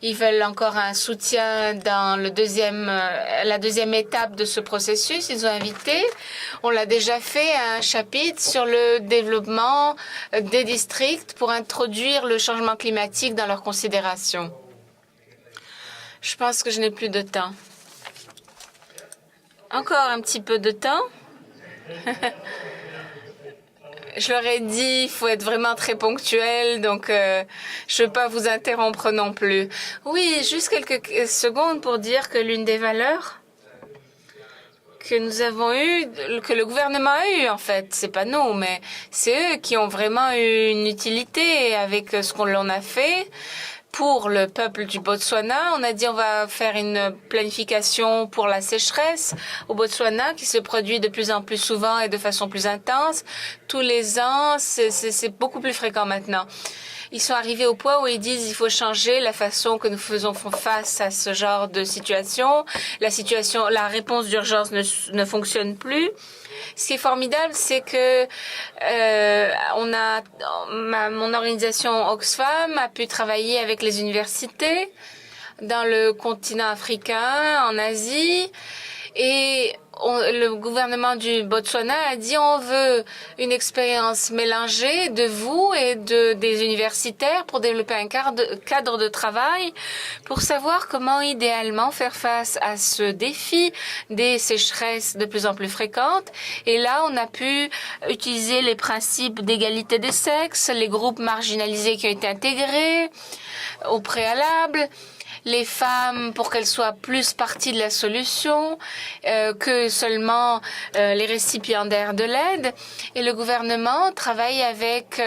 Ils veulent encore un soutien dans la deuxième étape de ce processus. Ils ont invité, on l'a déjà fait, un chapitre sur le développement des districts pour introduire le changement climatique dans leurs considérations. Je pense que je n'ai plus de temps. Encore un petit peu de temps. Je leur ai dit, il faut être vraiment très ponctuel, donc je ne veux pas vous interrompre non plus. Oui, juste quelques secondes pour dire que l'une des valeurs que nous avons eu, que le gouvernement a eu en fait. C'est pas nous, mais c'est eux qui ont vraiment eu une utilité avec ce qu'on l'on a fait. Pour le peuple du Botswana, on a dit on va faire une planification pour la sécheresse au Botswana qui se produit de plus en plus souvent et de façon plus intense. Tous les ans, c'est beaucoup plus fréquent maintenant. Ils sont arrivés au point où ils disent il faut changer la façon que nous faisons face à ce genre de situation. La réponse d'urgence ne fonctionne plus. Ce qui est formidable, c'est que mon organisation Oxfam a pu travailler avec les universités dans le continent africain, en Asie, et le gouvernement du Botswana a dit on veut une expérience mélangée de vous et des universitaires pour développer un cadre de travail pour savoir comment idéalement faire face à ce défi des sécheresses de plus en plus fréquentes. Et là, on a pu utiliser les principes d'égalité des sexes, les groupes marginalisés qui ont été intégrés au préalable, les femmes pour qu'elles soient plus partie de la solution que seulement les récipiendaires de l'aide. Et le gouvernement travaille avec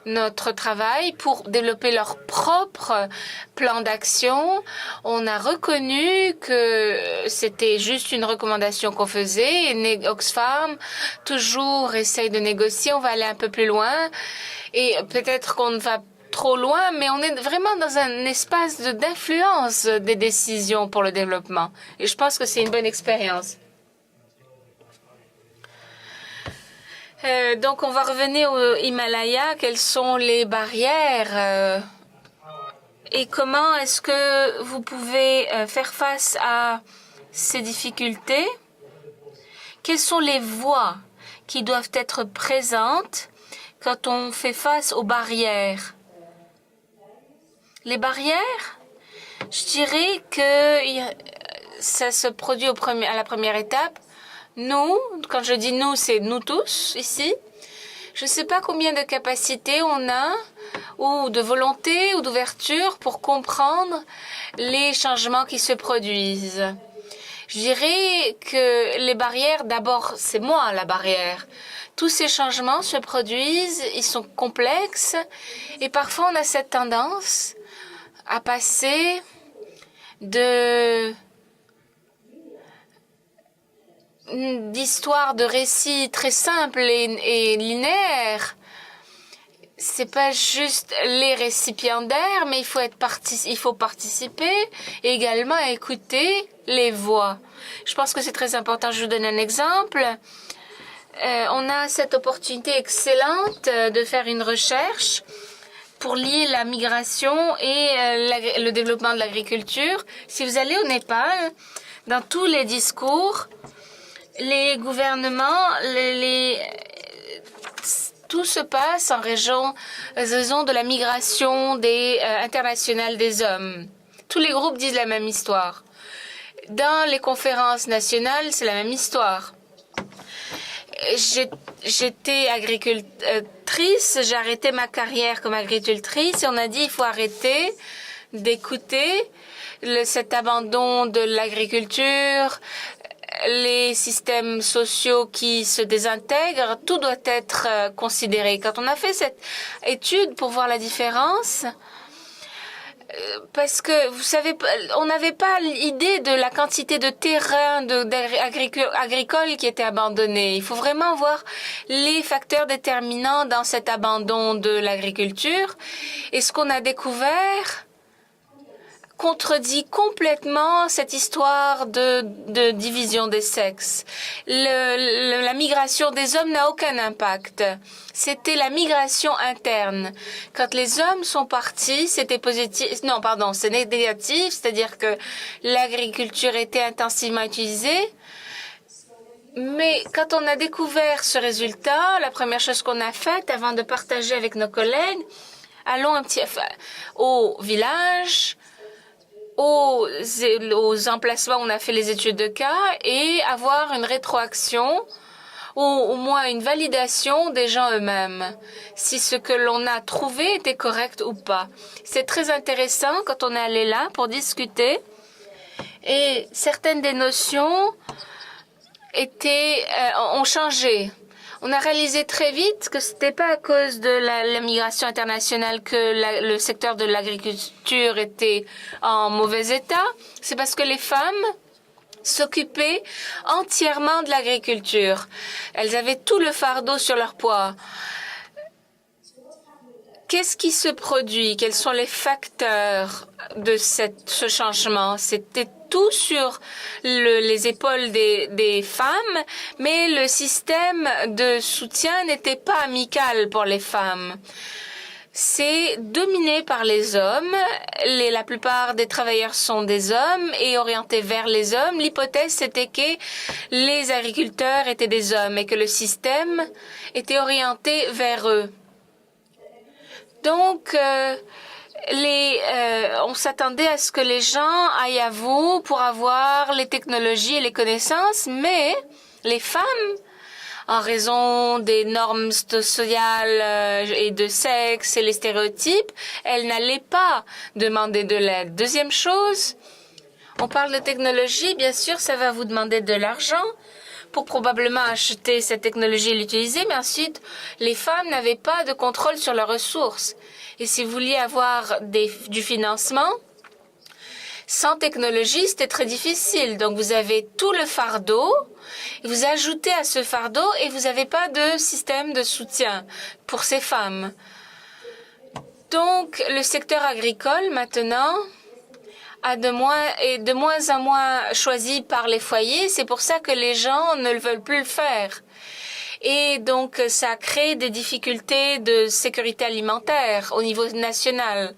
notre travail pour développer leur propre plan d'action. On a reconnu que c'était juste une recommandation qu'on faisait et Oxfam toujours essaye de négocier. On va aller un peu plus loin et peut-être qu'on ne va trop loin, mais on est vraiment dans un espace d'influence des décisions pour le développement. Et je pense que c'est une bonne expérience. Donc, on va revenir au Himalaya. Quelles sont les barrières et comment est-ce que vous pouvez faire face à ces difficultés? Quelles sont les voies qui doivent être présentes quand on fait face aux barrières? Les barrières, je dirais que ça se produit à la première étape. Nous, quand je dis nous, c'est nous tous ici. Je ne sais pas combien de capacités on a, ou de volonté, ou d'ouverture pour comprendre les changements qui se produisent. Je dirais que les barrières, d'abord, c'est moi la barrière. Tous ces changements se produisent, ils sont complexes, et parfois on a cette tendance à passer d'histoires de récits très simples et linéaires. C'est pas juste les récipiendaires, mais il faut participer et également écouter les voix. Je pense que c'est très important. Je vous donne un exemple. On a cette opportunité excellente de faire une recherche pour lier la migration et le développement de l'agriculture. Si vous allez au Népal, dans tous les discours, les gouvernements, tout se passe en raison de la migration internationale des hommes. Tous les groupes disent la même histoire. Dans les conférences nationales, c'est la même histoire. J'étais agricultrice, j'ai arrêté ma carrière comme agricultrice et on a dit il faut arrêter d'écouter cet abandon de l'agriculture, les systèmes sociaux qui se désintègrent, tout doit être considéré. Quand on a fait cette étude pour voir la différence, parce que, vous savez, on n'avait pas l'idée de la quantité de terrain agricole qui était abandonné. Il faut vraiment voir les facteurs déterminants dans cet abandon de l'agriculture. Et ce qu'on a découvert contredit complètement cette histoire de division des sexes. La migration des hommes n'a aucun impact. C'était la migration interne. Quand les hommes sont partis, c'était positif. Non, pardon, c'est négatif, c'est-à-dire que l'agriculture était intensivement utilisée. Mais quand on a découvert ce résultat, la première chose qu'on a faite avant de partager avec nos collègues, allons au village, aux emplacements où on a fait les études de cas et avoir une rétroaction ou au moins une validation des gens eux-mêmes, si ce que l'on a trouvé était correct ou pas. C'est très intéressant quand on est allé là pour discuter et certaines des notions ont changé. On a réalisé très vite que ce n'était pas à cause de la migration internationale que le secteur de l'agriculture était en mauvais état. C'est parce que les femmes s'occupaient entièrement de l'agriculture. Elles avaient tout le fardeau sur leur poids. Qu'est-ce qui se produit? Quels sont les facteurs de ce changement? C'était tout sur les épaules des femmes, mais le système de soutien n'était pas amical pour les femmes. C'est dominé par les hommes. La plupart des travailleurs sont des hommes et orientés vers les hommes. L'hypothèse, c'était que les agriculteurs étaient des hommes et que le système était orienté vers eux. Donc, on s'attendait à ce que les gens aillent à vous pour avoir les technologies et les connaissances, mais les femmes, en raison des normes sociales et de sexe et les stéréotypes, elles n'allaient pas demander de l'aide. Deuxième chose, on parle de technologie, bien sûr, ça va vous demander de l'argent pour probablement acheter cette technologie et l'utiliser, mais ensuite, les femmes n'avaient pas de contrôle sur leurs ressources. Et si vous vouliez avoir du financement, sans technologie, c'était très difficile. Donc, vous avez tout le fardeau, vous ajoutez à ce fardeau et vous n'avez pas de système de soutien pour ces femmes. Donc, le secteur agricole, maintenant, est de moins en moins choisi par les foyers. C'est pour ça que les gens ne veulent plus le faire. Et donc, ça crée des difficultés de sécurité alimentaire au niveau national.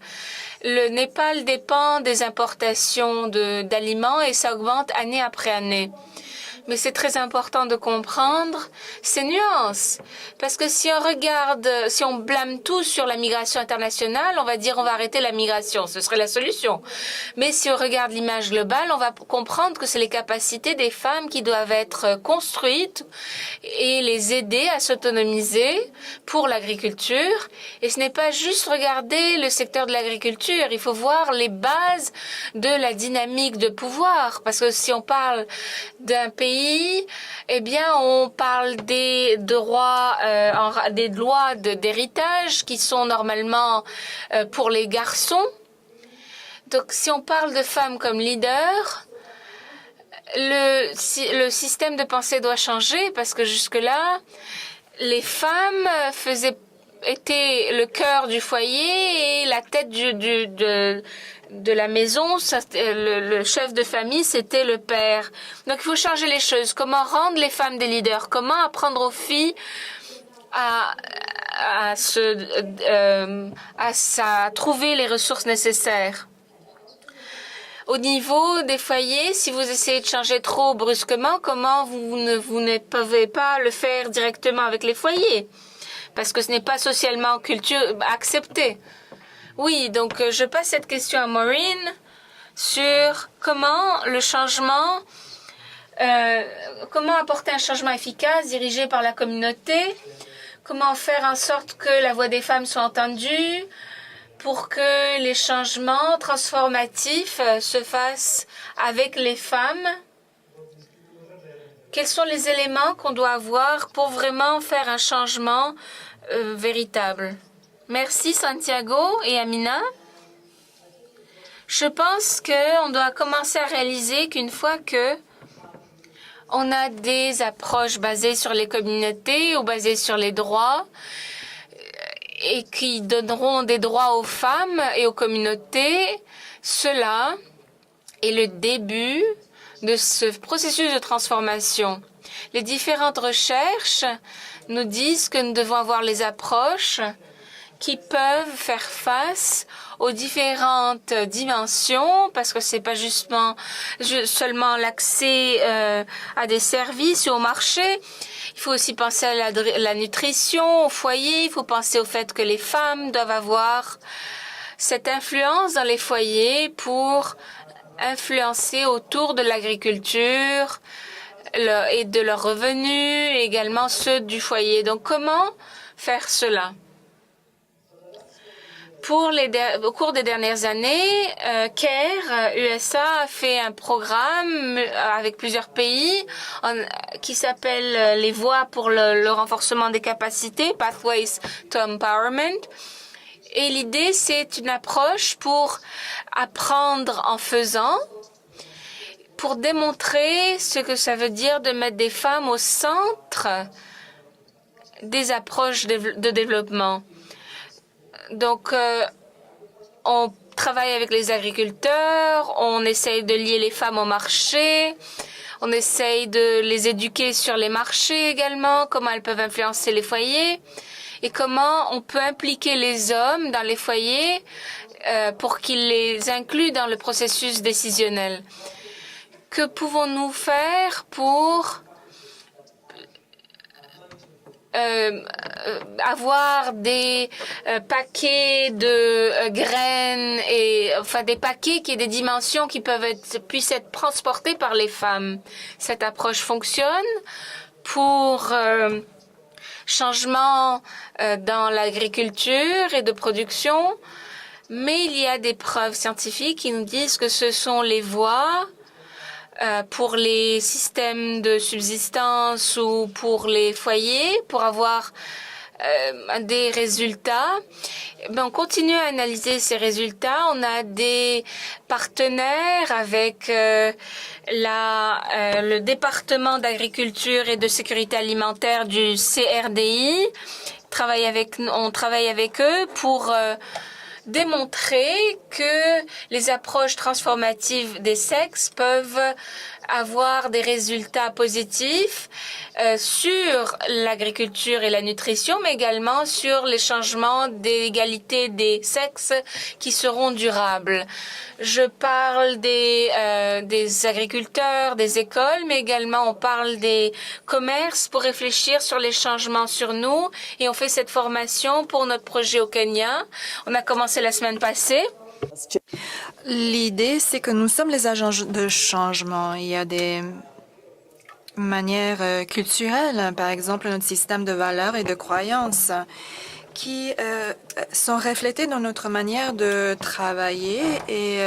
Le Népal dépend des importations d'aliments et ça augmente année après année. Mais c'est très important de comprendre ces nuances. Parce que si on blâme tout sur la migration internationale, on va dire on va arrêter la migration. Ce serait la solution. Mais si on regarde l'image globale, on va comprendre que c'est les capacités des femmes qui doivent être construites et les aider à s'autonomiser pour l'agriculture. Et ce n'est pas juste regarder le secteur de l'agriculture. Il faut voir les bases de la dynamique de pouvoir. Parce que si on parle d'un pays, eh bien, on parle des droits, des lois d'héritage qui sont normalement pour les garçons. Donc, si on parle de femmes comme leaders, le système de pensée doit changer parce que jusque-là, les femmes étaient le cœur du foyer et la tête de la maison, le chef de famille, c'était le père. Donc, il faut changer les choses. Comment rendre les femmes des leaders? Comment apprendre aux filles à trouver les ressources nécessaires? Au niveau des foyers, si vous essayez de changer trop brusquement, comment vous ne pouvez pas le faire directement avec les foyers? Parce que ce n'est pas socialement accepté. Oui, donc je passe cette question à Maureen sur comment comment apporter un changement efficace dirigé par la communauté, comment faire en sorte que la voix des femmes soit entendue pour que les changements transformatifs se fassent avec les femmes. Quels sont les éléments qu'on doit avoir pour vraiment faire un changement véritable? Merci Santiago et Amina. Je pense qu'on doit commencer à réaliser qu'une fois que on a des approches basées sur les communautés ou basées sur les droits et qui donneront des droits aux femmes et aux communautés, cela est le début de ce processus de transformation. Les différentes recherches nous disent que nous devons avoir les approches qui peuvent faire face aux différentes dimensions, parce que c'est pas seulement l'accès à des services ou au marché. Il faut aussi penser à la nutrition, au foyer. Il faut penser au fait que les femmes doivent avoir cette influence dans les foyers pour influencer autour de l'agriculture et de leurs revenus, et également ceux du foyer. Donc, comment faire cela? Au cours des dernières années, CARE USA a fait un programme avec plusieurs pays qui s'appelle les voies pour le renforcement des capacités, Pathways to Empowerment. Et l'idée, c'est une approche pour apprendre en faisant, pour démontrer ce que ça veut dire de mettre des femmes au centre des approches de développement. Donc, on travaille avec les agriculteurs, on essaye de lier les femmes au marché, on essaye de les éduquer sur les marchés également, comment elles peuvent influencer les foyers et comment on peut impliquer les hommes dans les foyers pour qu'ils les incluent dans le processus décisionnel. Que pouvons-nous faire pour avoir des paquets de graines et enfin des paquets qui aient des dimensions qui puissent être transportés par les femmes. Cette approche fonctionne pour changement dans l'agriculture et de production, mais il y a des preuves scientifiques qui nous disent que ce sont les voies pour les systèmes de subsistance ou pour les foyers, pour avoir des résultats. On continue à analyser ces résultats. On a des partenaires avec le département d'agriculture et de sécurité alimentaire du CRDI. On travaille avec eux pour démontrer que les approches transformatives des sexes peuvent avoir des résultats positifs sur l'agriculture et la nutrition, mais également sur les changements d'égalité des sexes qui seront durables. Je parle des agriculteurs, des écoles, mais également on parle des commerces pour réfléchir sur les changements sur nous. Et on fait cette formation pour notre projet au Kenya. On a commencé la semaine passée. L'idée, c'est que nous sommes les agents de changement. Il y a des manières culturelles, par exemple notre système de valeurs et de croyances, qui sont reflétées dans notre manière de travailler et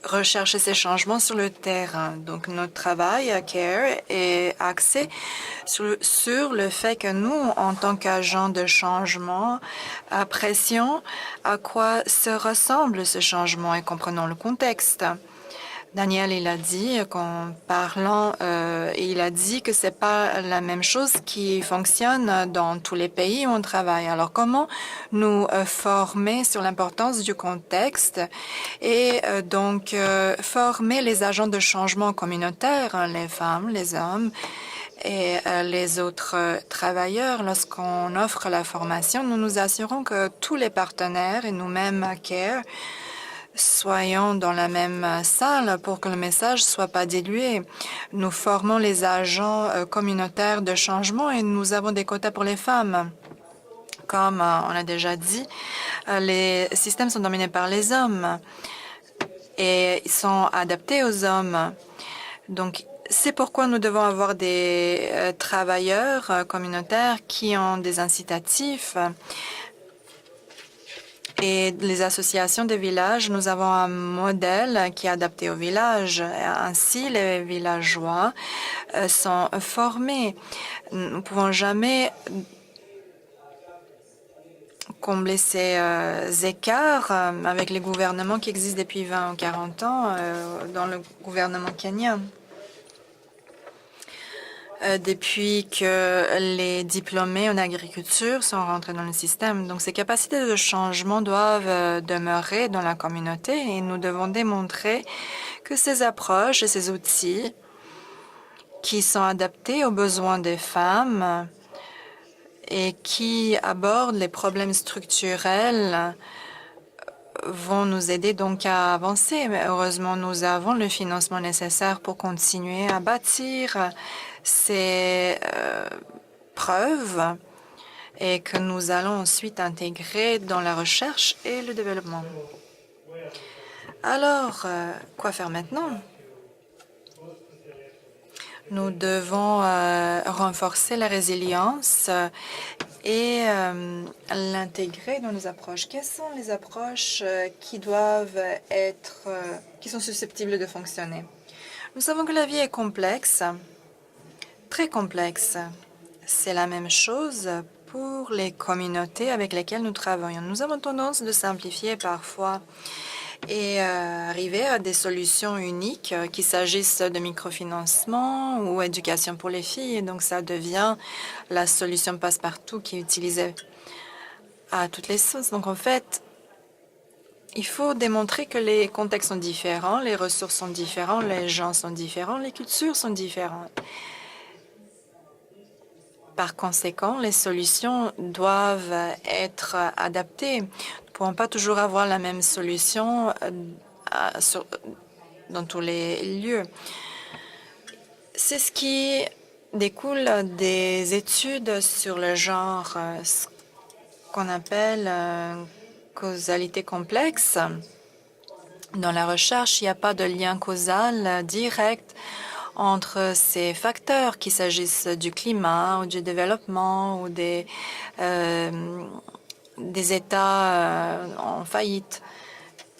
rechercher ces changements sur le terrain. Donc, notre travail à CARE est axé sur le fait que nous, en tant qu'agents de changement, apprécions à quoi se ressemble ce changement et comprenons le contexte. Daniel, il a dit qu'en parlant, il a dit que c'est pas la même chose qui fonctionne dans tous les pays où on travaille. Alors, comment nous former sur l'importance du contexte et donc former les agents de changement communautaire, les femmes, les hommes et les autres travailleurs. Lorsqu'on offre la formation, nous nous assurons que tous les partenaires et nous-mêmes à CARE soyons dans la même salle pour que le message soit pas dilué. Nous formons les agents communautaires de changement et nous avons des quotas pour les femmes. Comme on a déjà dit, les systèmes sont dominés par les hommes et ils sont adaptés aux hommes. Donc, c'est pourquoi nous devons avoir des travailleurs communautaires qui ont des incitatifs. Et les associations des villages, nous avons un modèle qui est adapté au village. Ainsi, les villageois sont formés. Nous ne pouvons jamais combler ces écarts avec les gouvernements qui existent depuis 20 ou 40 ans dans le gouvernement kenyan. Depuis que les diplômés en agriculture sont rentrés dans le système. Donc, ces capacités de changement doivent demeurer dans la communauté et nous devons démontrer que ces approches et ces outils qui sont adaptés aux besoins des femmes et qui abordent les problèmes structurels vont nous aider donc à avancer. Mais heureusement, nous avons le financement nécessaire pour continuer à bâtir ces preuves et que nous allons ensuite intégrer dans la recherche et le développement. Alors, quoi faire maintenant? Nous devons renforcer la résilience et l'intégrer dans nos approches. Quelles sont les approches qui doivent être, qui sont susceptibles de fonctionner? Nous savons que la vie est complexe, très complexe. C'est la même chose pour les communautés avec lesquelles nous travaillons. Nous avons tendance de simplifier parfois et arriver à des solutions uniques, qu'il s'agisse de microfinancement ou éducation pour les filles. Et donc, ça devient la solution passe-partout qui est utilisée à toutes les sauces. Donc, en fait, il faut démontrer que les contextes sont différents, les ressources sont différentes, les gens sont différents, les cultures sont différentes. Par conséquent, les solutions doivent être adaptées. Nous ne pouvons pas toujours avoir la même solution dans tous les lieux. C'est ce qui découle des études sur le genre, ce qu'on appelle causalité complexe. Dans la recherche, il n'y a pas de lien causal direct entre ces facteurs, qu'il s'agisse du climat ou du développement ou des États en faillite,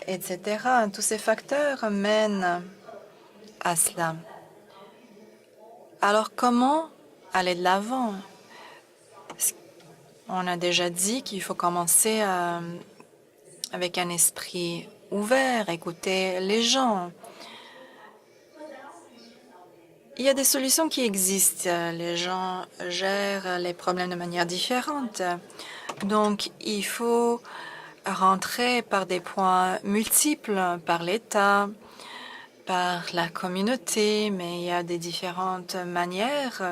etc. Tous ces facteurs mènent à cela. Alors, comment aller de l'avant? On a déjà dit qu'il faut commencer avec un esprit ouvert, écouter les gens. Il y a des solutions qui existent. Les gens gèrent les problèmes de manière différente. Donc, il faut rentrer par des points multiples, par l'État, par la communauté, mais il y a des différentes manières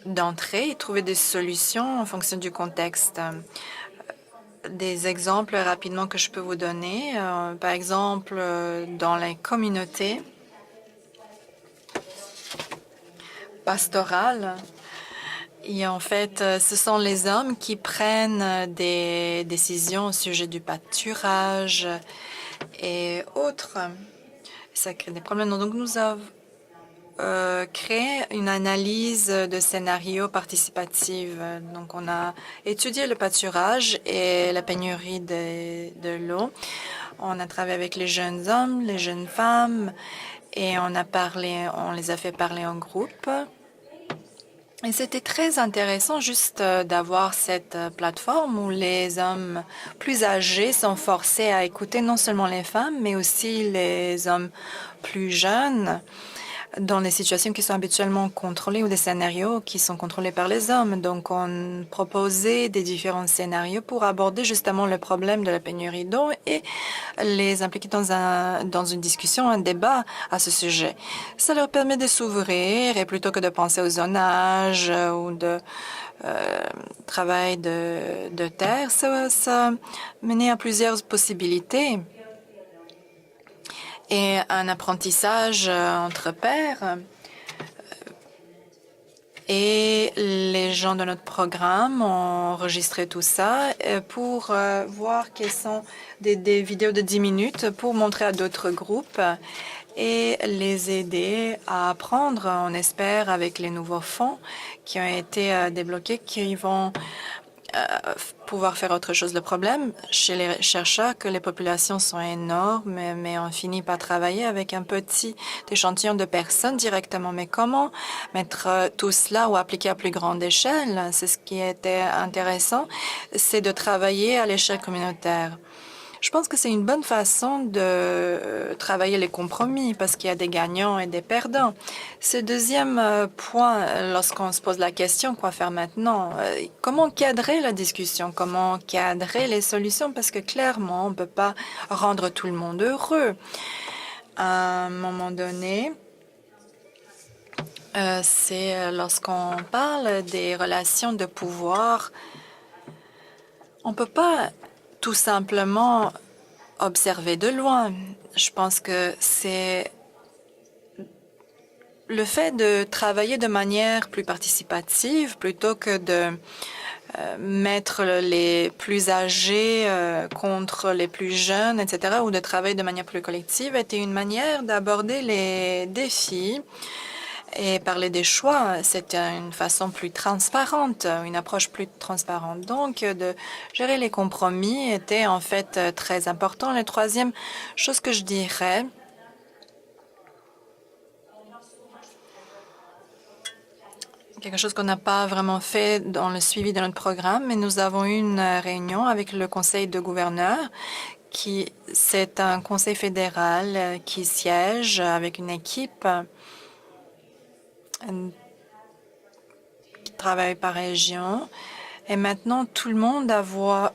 d'entrer et trouver des solutions en fonction du contexte. Des exemples rapidement que je peux vous donner. Par exemple, dans les communautés pastorales, en fait, ce sont les hommes qui prennent des décisions au sujet du pâturage et autres. Ça crée des problèmes. Donc, nous avons créé une analyse de scénario participative. Donc, on a étudié le pâturage et la pénurie de l'eau. On a travaillé avec les jeunes hommes, les jeunes femmes, et on les a fait parler en groupe. Et c'était très intéressant juste d'avoir cette plateforme où les hommes plus âgés sont forcés à écouter non seulement les femmes, mais aussi les hommes plus jeunes dans des situations qui sont habituellement contrôlées ou des scénarios qui sont contrôlés par les hommes. Donc, on proposait des différents scénarios pour aborder justement le problème de la pénurie d'eau et les impliquer dans une discussion, un débat à ce sujet. Ça leur permet de s'ouvrir et plutôt que de penser au zonage ou de travail de terre, ça menait à plusieurs possibilités. Et un apprentissage entre pairs. Et les gens de notre programme ont enregistré tout ça pour voir quelles sont des vidéos de 10 minutes pour montrer à d'autres groupes et les aider à apprendre, on espère, avec les nouveaux fonds qui ont été débloqués, qui vont pouvoir faire autre chose. Le problème chez les chercheurs, que les populations sont énormes, mais on finit par travailler avec un petit échantillon de personnes directement. Mais comment mettre tout cela ou appliquer à plus grande échelle? C'est ce qui était intéressant, c'est de travailler à l'échelle communautaire. Je pense que c'est une bonne façon de travailler les compromis parce qu'il y a des gagnants et des perdants. Ce deuxième point, lorsqu'on se pose la question, quoi faire maintenant? Comment cadrer la discussion? Comment cadrer les solutions? Parce que clairement, on ne peut pas rendre tout le monde heureux. À un moment donné, c'est lorsqu'on parle des relations de pouvoir, on ne peut pas tout simplement observer de loin. Je pense que c'est le fait de travailler de manière plus participative plutôt que de mettre les plus âgés contre les plus jeunes, etc., ou de travailler de manière plus collective, était une manière d'aborder les défis Et parler des choix, c'était une façon plus transparente, une approche plus transparente. Donc, de gérer les compromis était en fait très important. La troisième chose que je dirais, quelque chose qu'on n'a pas vraiment fait dans le suivi de notre programme, mais nous avons eu une réunion avec le conseil de gouverneurs c'est un conseil fédéral qui siège avec une équipe qui travaille par région. Et maintenant, tout le monde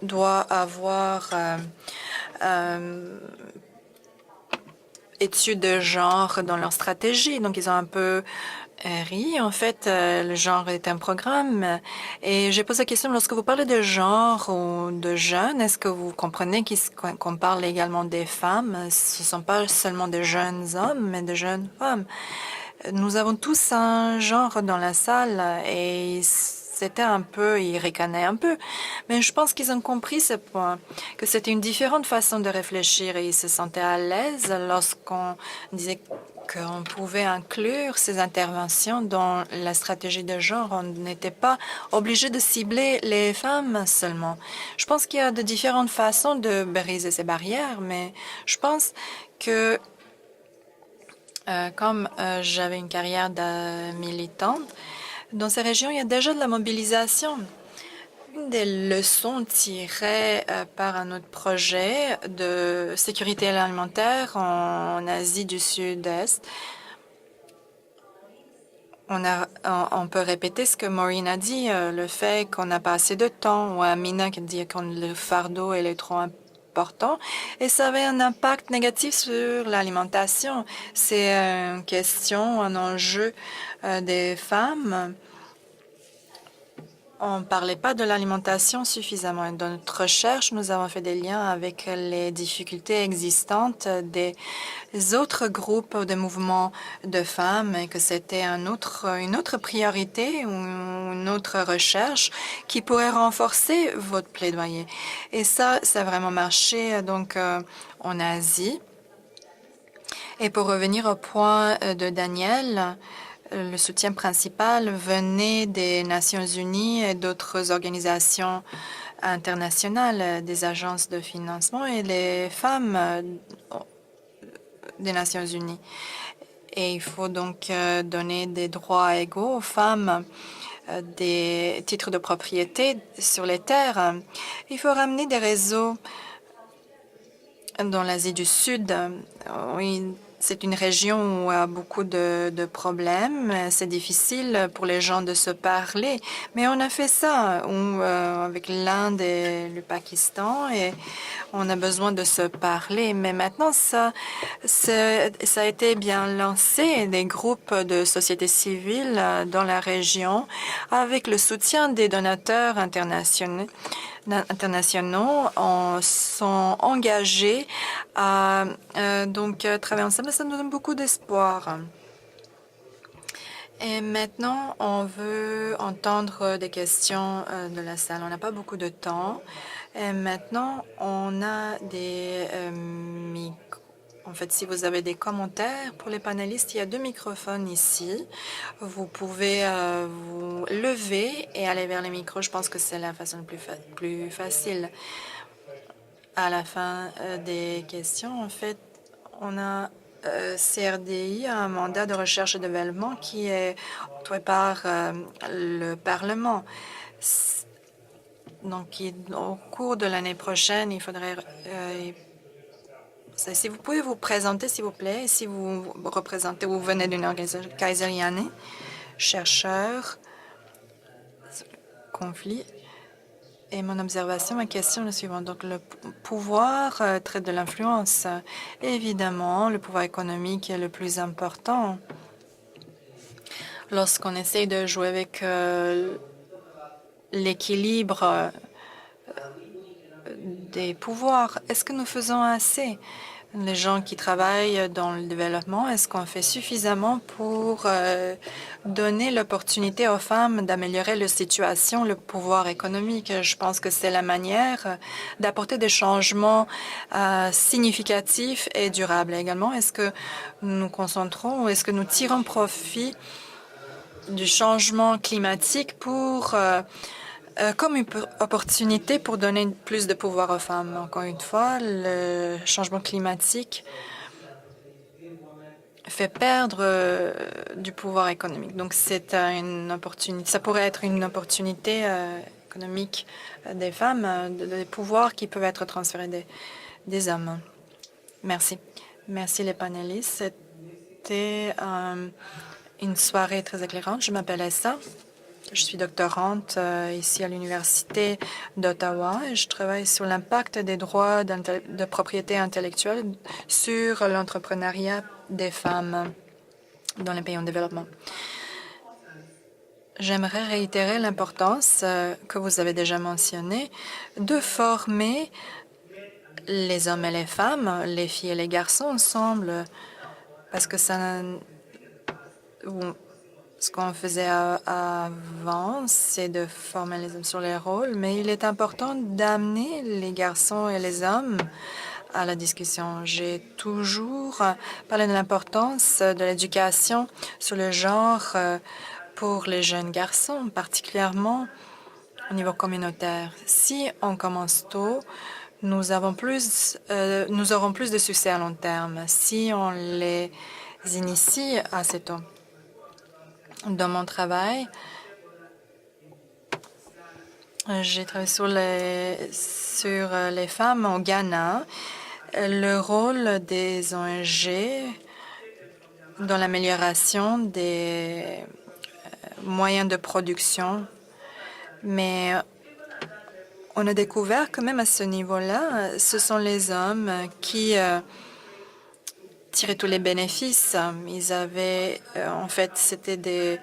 doit avoir études de genre dans leur stratégie. Donc, ils ont un peu ri. En fait, le genre est un programme. Et j'ai posé la question, lorsque vous parlez de genre ou de jeunes, est-ce que vous comprenez qu'on parle également des femmes? Ce ne sont pas seulement de jeunes hommes, mais de jeunes femmes. Nous avons tous un genre dans la salle et c'était un peu, ils ricanaient un peu. Mais je pense qu'ils ont compris ce point, que c'était une différente façon de réfléchir et ils se sentaient à l'aise lorsqu'on disait qu'on pouvait inclure ces interventions dans la stratégie de genre. On n'était pas obligé de cibler les femmes seulement. Je pense qu'il y a de différentes façons de briser ces barrières, mais je pense que comme j'avais une carrière de militante, dans ces régions, il y a déjà de la mobilisation. Une des leçons tirées par un autre projet de sécurité alimentaire en Asie du Sud-Est, on peut répéter ce que Maureen a dit, le fait qu'on n'a pas assez de temps, ou Amina qui dit que le fardeau est trop important, et ça avait un impact négatif sur l'alimentation. C'est une question, un enjeu des femmes. On ne parlait pas de l'alimentation suffisamment. Dans notre recherche, nous avons fait des liens avec les difficultés existantes des autres groupes ou des mouvements de femmes et que c'était une autre priorité ou une autre recherche qui pourrait renforcer votre plaidoyer. Et ça a vraiment marché donc en Asie. Et pour revenir au point de Daniel, le soutien principal venait des Nations unies et d'autres organisations internationales, des agences de financement et les femmes des Nations unies. Et il faut donc donner des droits égaux aux femmes, des titres de propriété sur les terres. Il faut ramener des réseaux dans l'Asie du Sud. Oui, c'est une région où il y a beaucoup de problèmes. C'est difficile pour les gens de se parler. Mais on a fait ça avec l'Inde et le Pakistan et on a besoin de se parler. Mais maintenant, ça a été bien lancé, des groupes de société civile dans la région avec le soutien des donateurs internationaux sont engagés à travailler ensemble. Ça nous donne beaucoup d'espoir. Et maintenant, on veut entendre des questions de la salle. On n'a pas beaucoup de temps. Et maintenant, on a des micros. En fait, si vous avez des commentaires pour les panélistes, il y a 2 microphones ici. Vous pouvez vous lever et aller vers les micros. Je pense que c'est la façon la plus facile. À la fin des questions, en fait, on a CRDI, un mandat de recherche et développement qui est octroyé par le Parlement. Donc, au cours de l'année prochaine, il faudrait... si vous pouvez vous présenter, s'il vous plaît, si vous représentez ou vous venez d'une organisation kayserienne, chercheur, conflit. Et mon observation, ma question est la suivante. Donc, le pouvoir traite de l'influence. Évidemment, le pouvoir économique est le plus important. Lorsqu'on essaye de jouer avec l'équilibre des pouvoirs, est-ce que nous faisons assez? les gens qui travaillent dans le développement, est-ce qu'on fait suffisamment pour donner l'opportunité aux femmes d'améliorer leur situation, le pouvoir économique? Je pense que c'est la manière d'apporter des changements significatifs et durables. Également, est-ce que nous nous concentrons ou est-ce que nous tirons profit du changement climatique pour comme une opportunité pour donner plus de pouvoir aux femmes? Encore une fois, le changement climatique fait perdre du pouvoir économique. Donc, c'est une opportunité. Ça pourrait être une opportunité économique des femmes, des pouvoirs qui peuvent être transférés des hommes. Merci. Merci les panélistes. C'était une soirée très éclairante. Je m'appelle Essa. Je suis doctorante ici à l'Université d'Ottawa et je travaille sur l'impact des droits de propriété intellectuelle sur l'entrepreneuriat des femmes dans les pays en développement. J'aimerais réitérer l'importance que vous avez déjà mentionnée de former les hommes et les femmes, les filles et les garçons ensemble, parce que ce qu'on faisait avant, c'est de former les hommes sur les rôles, mais il est important d'amener les garçons et les hommes à la discussion. J'ai toujours parlé de l'importance de l'éducation sur le genre pour les jeunes garçons, particulièrement au niveau communautaire. Si on commence tôt, nous aurons plus de succès à long terme si on les initie assez tôt. Dans mon travail, j'ai travaillé sur les femmes au Ghana, le rôle des ONG dans l'amélioration des moyens de production. Mais on a découvert quand même à ce niveau-là, ce sont les hommes qui tirer tous les bénéfices. Ils avaient, en fait, c'était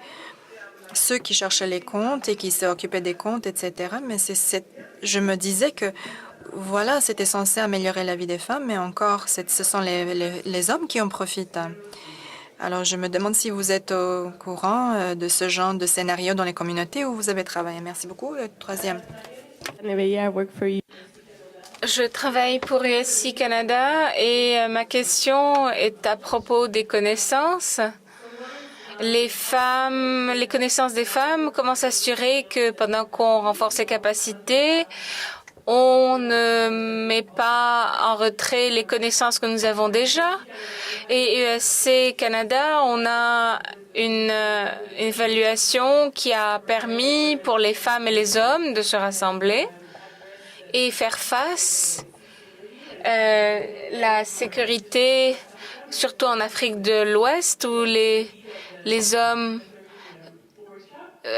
ceux qui cherchaient les comptes et qui s'occupaient des comptes, etc. Mais je me disais que, voilà, c'était censé améliorer la vie des femmes, mais encore, ce sont les hommes qui en profitent. Alors, je me demande si vous êtes au courant de ce genre de scénario dans les communautés où vous avez travaillé. Merci beaucoup. Le troisième. Je travaille pour USC Canada et ma question est à propos des connaissances. Les connaissances des femmes, comment s'assurer que pendant qu'on renforce les capacités, on ne met pas en retrait les connaissances que nous avons déjà. Et USC Canada, on a une évaluation qui a permis pour les femmes et les hommes de se rassembler et faire face la sécurité, surtout en Afrique de l'Ouest, où les hommes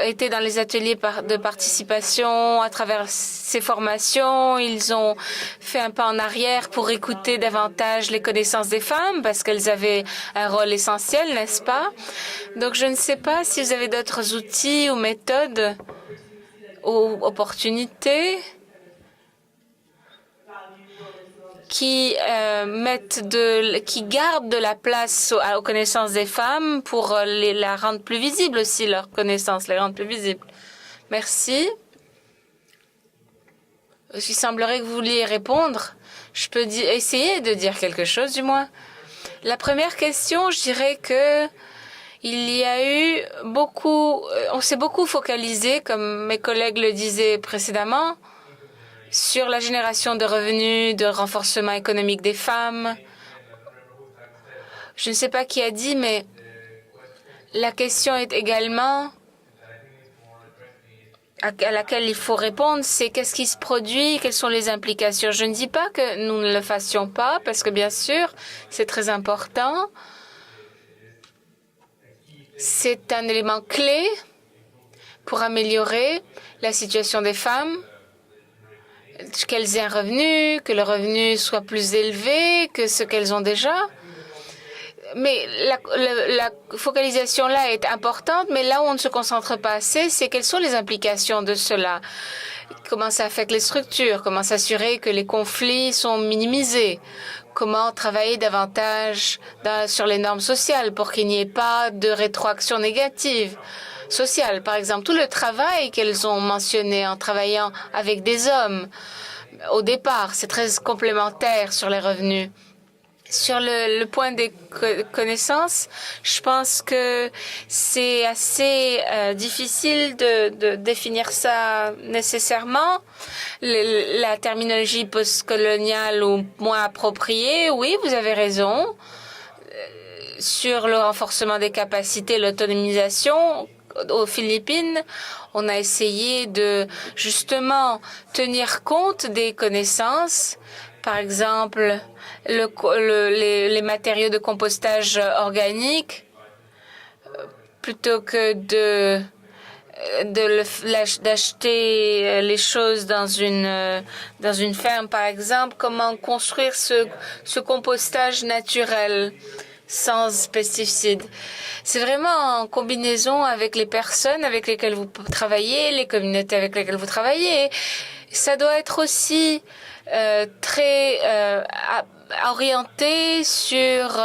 étaient dans les ateliers de participation. À travers ces formations, ils ont fait un pas en arrière pour écouter davantage les connaissances des femmes parce qu'elles avaient un rôle essentiel, n'est-ce pas? Donc, je ne sais pas si vous avez d'autres outils ou méthodes ou opportunités qui gardent de la place aux connaissances des femmes pour la rendre plus visible aussi, leurs connaissances, les rendre plus visibles. Merci. Il semblerait que vous vouliez répondre. Je peux essayer de dire quelque chose, du moins. La première question, je dirais que il y a eu on s'est beaucoup focalisé, comme mes collègues le disaient précédemment, sur la génération de revenus, de renforcement économique des femmes. Je ne sais pas qui a dit, mais la question est également à laquelle il faut répondre, c'est qu'est-ce qui se produit, quelles sont les implications. Je ne dis pas que nous ne le fassions pas, parce que bien sûr, c'est très important. C'est un élément clé pour améliorer la situation des femmes, qu'elles aient un revenu, que le revenu soit plus élevé que ce qu'elles ont déjà. Mais la focalisation là est importante, mais là où on ne se concentre pas assez, c'est quelles sont les implications de cela. Comment ça affecte les structures, comment s'assurer que les conflits sont minimisés, comment travailler davantage sur les normes sociales pour qu'il n'y ait pas de rétroaction négative sociale. Par exemple, tout le travail qu'elles ont mentionné en travaillant avec des hommes au départ, c'est très complémentaire sur les revenus. Sur le point des connaissances, je pense que c'est assez difficile de définir ça nécessairement. La terminologie postcoloniale ou moins appropriée, oui, vous avez raison. Sur le renforcement des capacités, l'autonomisation, aux Philippines, on a essayé de justement tenir compte des connaissances. Par exemple, les matériaux de compostage organique, plutôt que d'acheter les choses dans une ferme, par exemple, comment construire ce compostage naturel sans pesticides. C'est vraiment en combinaison avec les personnes avec lesquelles vous travaillez, les communautés avec lesquelles vous travaillez. Ça doit être aussi très orienté sur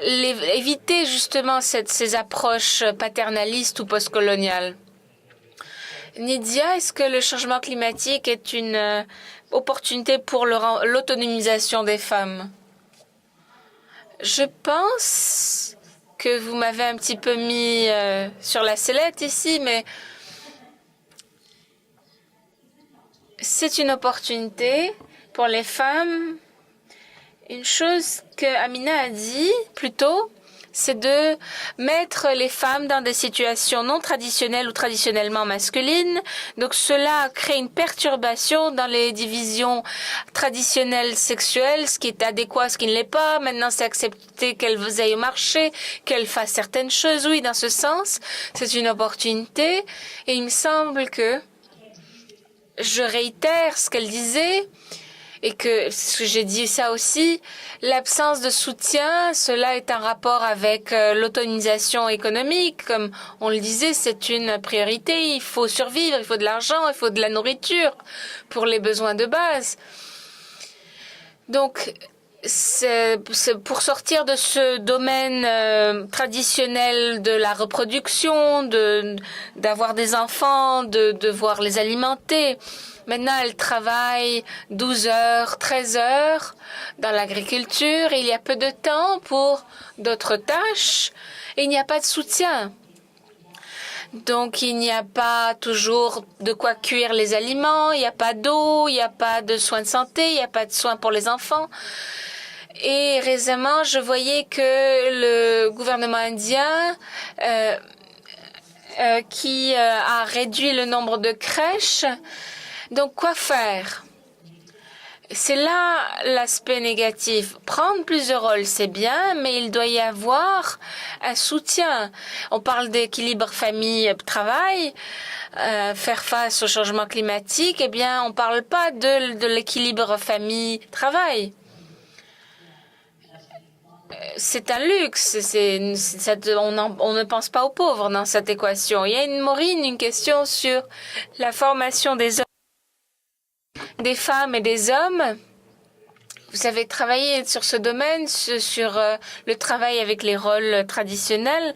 éviter justement ces approches paternalistes ou postcoloniales. Nydia, est-ce que le changement climatique est une opportunité pour l'autonomisation des femmes? Je pense que vous m'avez un petit peu mis sur la sellette ici, mais c'est une opportunité pour les femmes. Une chose que Amina a dit plus tôt, c'est de mettre les femmes dans des situations non traditionnelles ou traditionnellement masculines. Donc cela crée une perturbation dans les divisions traditionnelles sexuelles, ce qui est adéquat, ce qui ne l'est pas. Maintenant, c'est accepté qu'elles aillent au marché, qu'elles fassent certaines choses. Oui, dans ce sens, c'est une opportunité. Et il me semble que je réitère ce qu'elle disait. Et que j'ai dit ça aussi, l'absence de soutien, cela est un rapport avec l'autonomisation économique. Comme on le disait, c'est une priorité. Il faut survivre, il faut de l'argent, il faut de la nourriture pour les besoins de base. Donc, c'est pour sortir de ce domaine traditionnel de la reproduction, d'avoir des enfants, de devoir les alimenter. Maintenant, elle travaille 12 heures, 13 heures dans l'agriculture. Il y a peu de temps pour d'autres tâches et il n'y a pas de soutien. Donc, il n'y a pas toujours de quoi cuire les aliments, il n'y a pas d'eau, il n'y a pas de soins de santé, il n'y a pas de soins pour les enfants. Et récemment, je voyais que le gouvernement indien qui a réduit le nombre de crèches. Donc, quoi faire? C'est là l'aspect négatif. Prendre plus de rôles, c'est bien, mais il doit y avoir un soutien. On parle d'équilibre famille-travail, faire face au changement climatique. Eh bien, on ne parle pas de l'équilibre famille-travail. C'est un luxe. On ne pense pas aux pauvres dans cette équation. Il y a une question sur la formation des femmes et des hommes. Vous avez travaillé sur ce domaine, sur le travail avec les rôles traditionnels.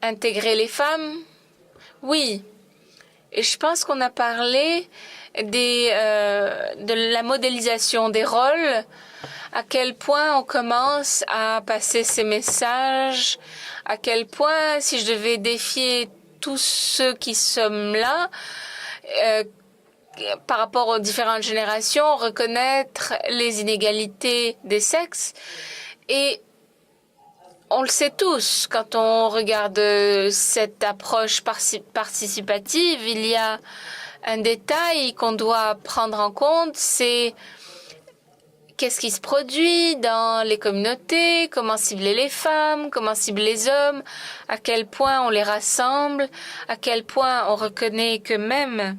Intégrer les femmes? Oui. Et je pense qu'on a parlé de la modélisation des rôles, à quel point on commence à passer ces messages, à quel point, si je devais défier tous ceux qui sommes là, par rapport aux différentes générations, reconnaître les inégalités des sexes. Et on le sait tous, quand on regarde cette approche participative, il y a un détail qu'on doit prendre en compte, c'est qu'est-ce qui se produit dans les communautés, comment cibler les femmes, comment cibler les hommes, à quel point on les rassemble, à quel point on reconnaît que même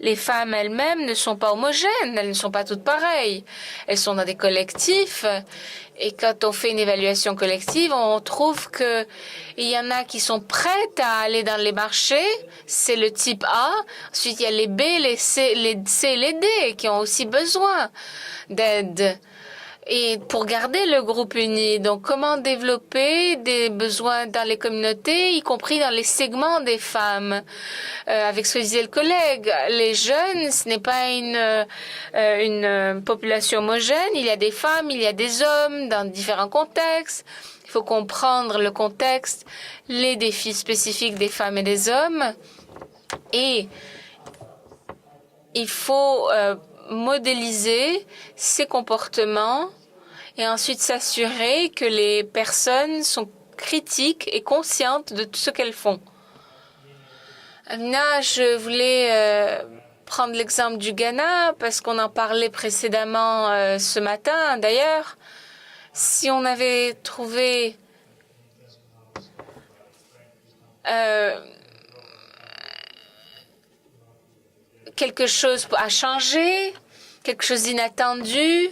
Les femmes elles-mêmes ne sont pas homogènes, elles ne sont pas toutes pareilles. Elles sont dans des collectifs. Et quand on fait une évaluation collective, on trouve qu'il y en a qui sont prêtes à aller dans les marchés. C'est le type A. Ensuite, il y a les B, les C et les D qui ont aussi besoin d'aide. Et pour garder le groupe uni, donc comment développer des besoins dans les communautés, y compris dans les segments des femmes. Avec ce que disait le collègue, les jeunes, ce n'est pas une population homogène. Il y a des femmes, il y a des hommes dans différents contextes. Il faut comprendre le contexte, les défis spécifiques des femmes et des hommes. Et il faut modéliser ces comportements et ensuite s'assurer que les personnes sont critiques et conscientes de tout ce qu'elles font. Amina, je voulais prendre l'exemple du Ghana parce qu'on en parlait précédemment ce matin. D'ailleurs, si on avait trouvé quelque chose à changer, quelque chose d'inattendu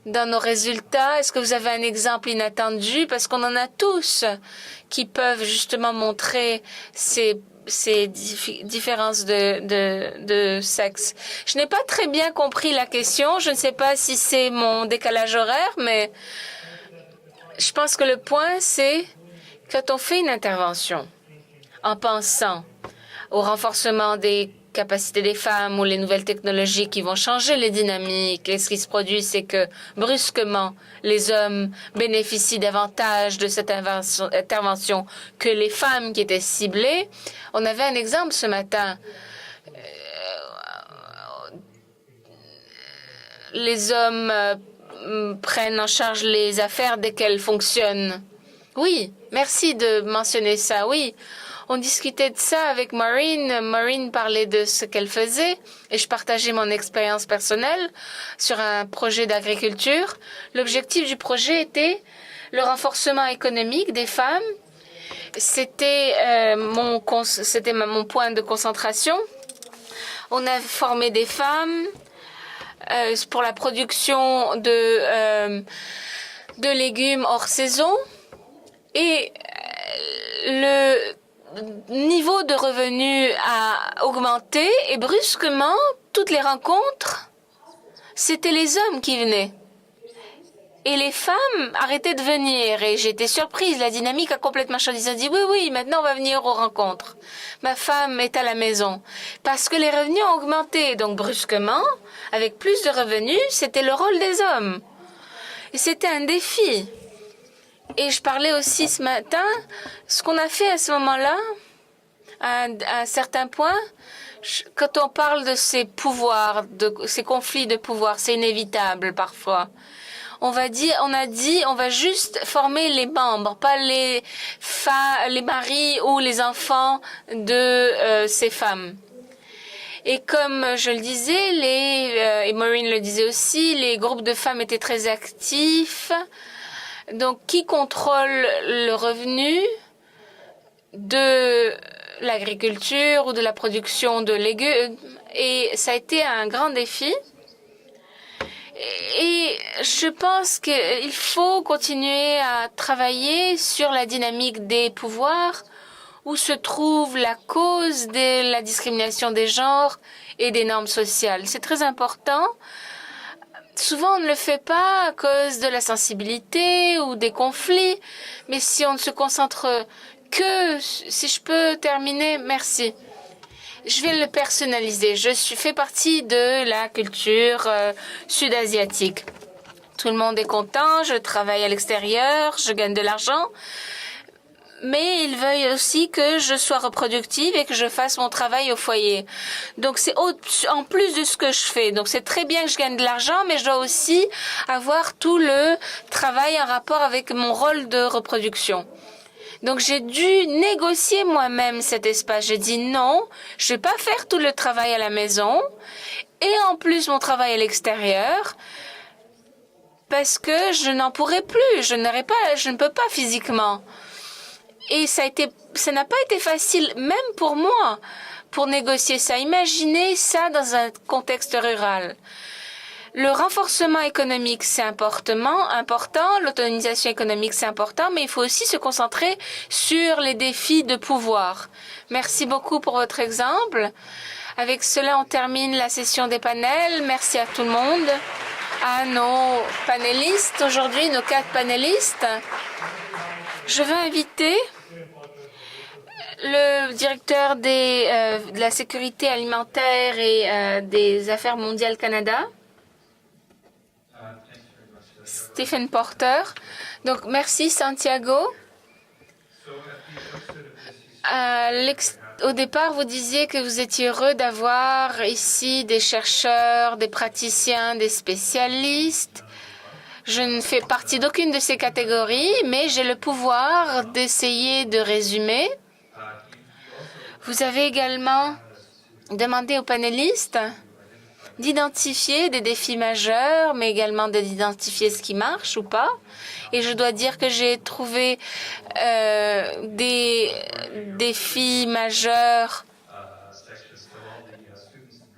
dans nos résultats. Est-ce que vous avez un exemple inattendu? Parce qu'on en a tous qui peuvent justement montrer ces différences de sexe. Je n'ai pas très bien compris la question. Je ne sais pas si c'est mon décalage horaire, mais je pense que le point, c'est quand on fait une intervention en pensant au renforcement des capacités des femmes ou les nouvelles technologies qui vont changer les dynamiques. Et ce qui se produit, c'est que brusquement, les hommes bénéficient davantage de cette intervention que les femmes qui étaient ciblées. On avait un exemple ce matin. Les hommes prennent en charge les affaires dès qu'elles fonctionnent. Oui, merci de mentionner ça, oui. On discutait de ça avec Maureen. Maureen parlait de ce qu'elle faisait et je partageais mon expérience personnelle sur un projet d'agriculture. L'objectif du projet était le renforcement économique des femmes. C'était mon point de concentration. On a formé des femmes pour la production de légumes hors saison et le niveau de revenus a augmenté et brusquement, toutes les rencontres, c'était les hommes qui venaient. Et les femmes arrêtaient de venir et j'étais surprise. La dynamique a complètement changé. Ils ont dit oui, maintenant on va venir aux rencontres. Ma femme est à la maison. Parce que les revenus ont augmenté. Donc brusquement, avec plus de revenus, c'était le rôle des hommes. Et c'était un défi. Et je parlais aussi ce matin, ce qu'on a fait à ce moment-là, à un certain point, quand on parle de ces pouvoirs, de ces conflits de pouvoir, c'est inévitable parfois. On a dit, on va juste former les membres, pas les maris ou les enfants de ces femmes. Et comme je le disais, et Maureen le disait aussi, les groupes de femmes étaient très actifs. Donc, qui contrôle le revenu de l'agriculture ou de la production de légumes? Et ça a été un grand défi. Et je pense qu'il faut continuer à travailler sur la dynamique des pouvoirs où se trouve la cause de la discrimination des genres et des normes sociales. C'est très important. Souvent, on ne le fait pas à cause de la sensibilité ou des conflits, mais si on ne se concentre que, si je peux terminer, merci. Je vais le personnaliser. Fais partie de la culture sud-asiatique. Tout le monde est content, je travaille à l'extérieur, je gagne de l'argent. Mais ils veulent aussi que je sois reproductive et que je fasse mon travail au foyer. Donc, c'est en plus de ce que je fais. Donc, c'est très bien que je gagne de l'argent, mais je dois aussi avoir tout le travail en rapport avec mon rôle de reproduction. Donc, j'ai dû négocier moi-même cet espace. J'ai dit non, je vais pas faire tout le travail à la maison et en plus mon travail à l'extérieur parce que je n'en pourrai plus. Je ne peux pas physiquement. Et ça n'a pas été facile, même pour moi, pour négocier ça. Imaginez ça dans un contexte rural. Le renforcement économique, c'est important. L'autonomisation économique, c'est important, mais il faut aussi se concentrer sur les défis de pouvoir. Merci beaucoup pour votre exemple. Avec cela, on termine la session des panels. Merci à tout le monde, à nos panélistes aujourd'hui, nos 4 panélistes. Je vais inviter le directeur de la sécurité alimentaire et des affaires mondiales Canada, Stephen Porter. Donc, merci Santiago. Au départ, vous disiez que vous étiez heureux d'avoir ici des chercheurs, des praticiens, des spécialistes. Je ne fais partie d'aucune de ces catégories, mais j'ai le pouvoir d'essayer de résumer. Vous avez également demandé aux panélistes d'identifier des défis majeurs, mais également d'identifier ce qui marche ou pas. Et je dois dire que j'ai trouvé des défis majeurs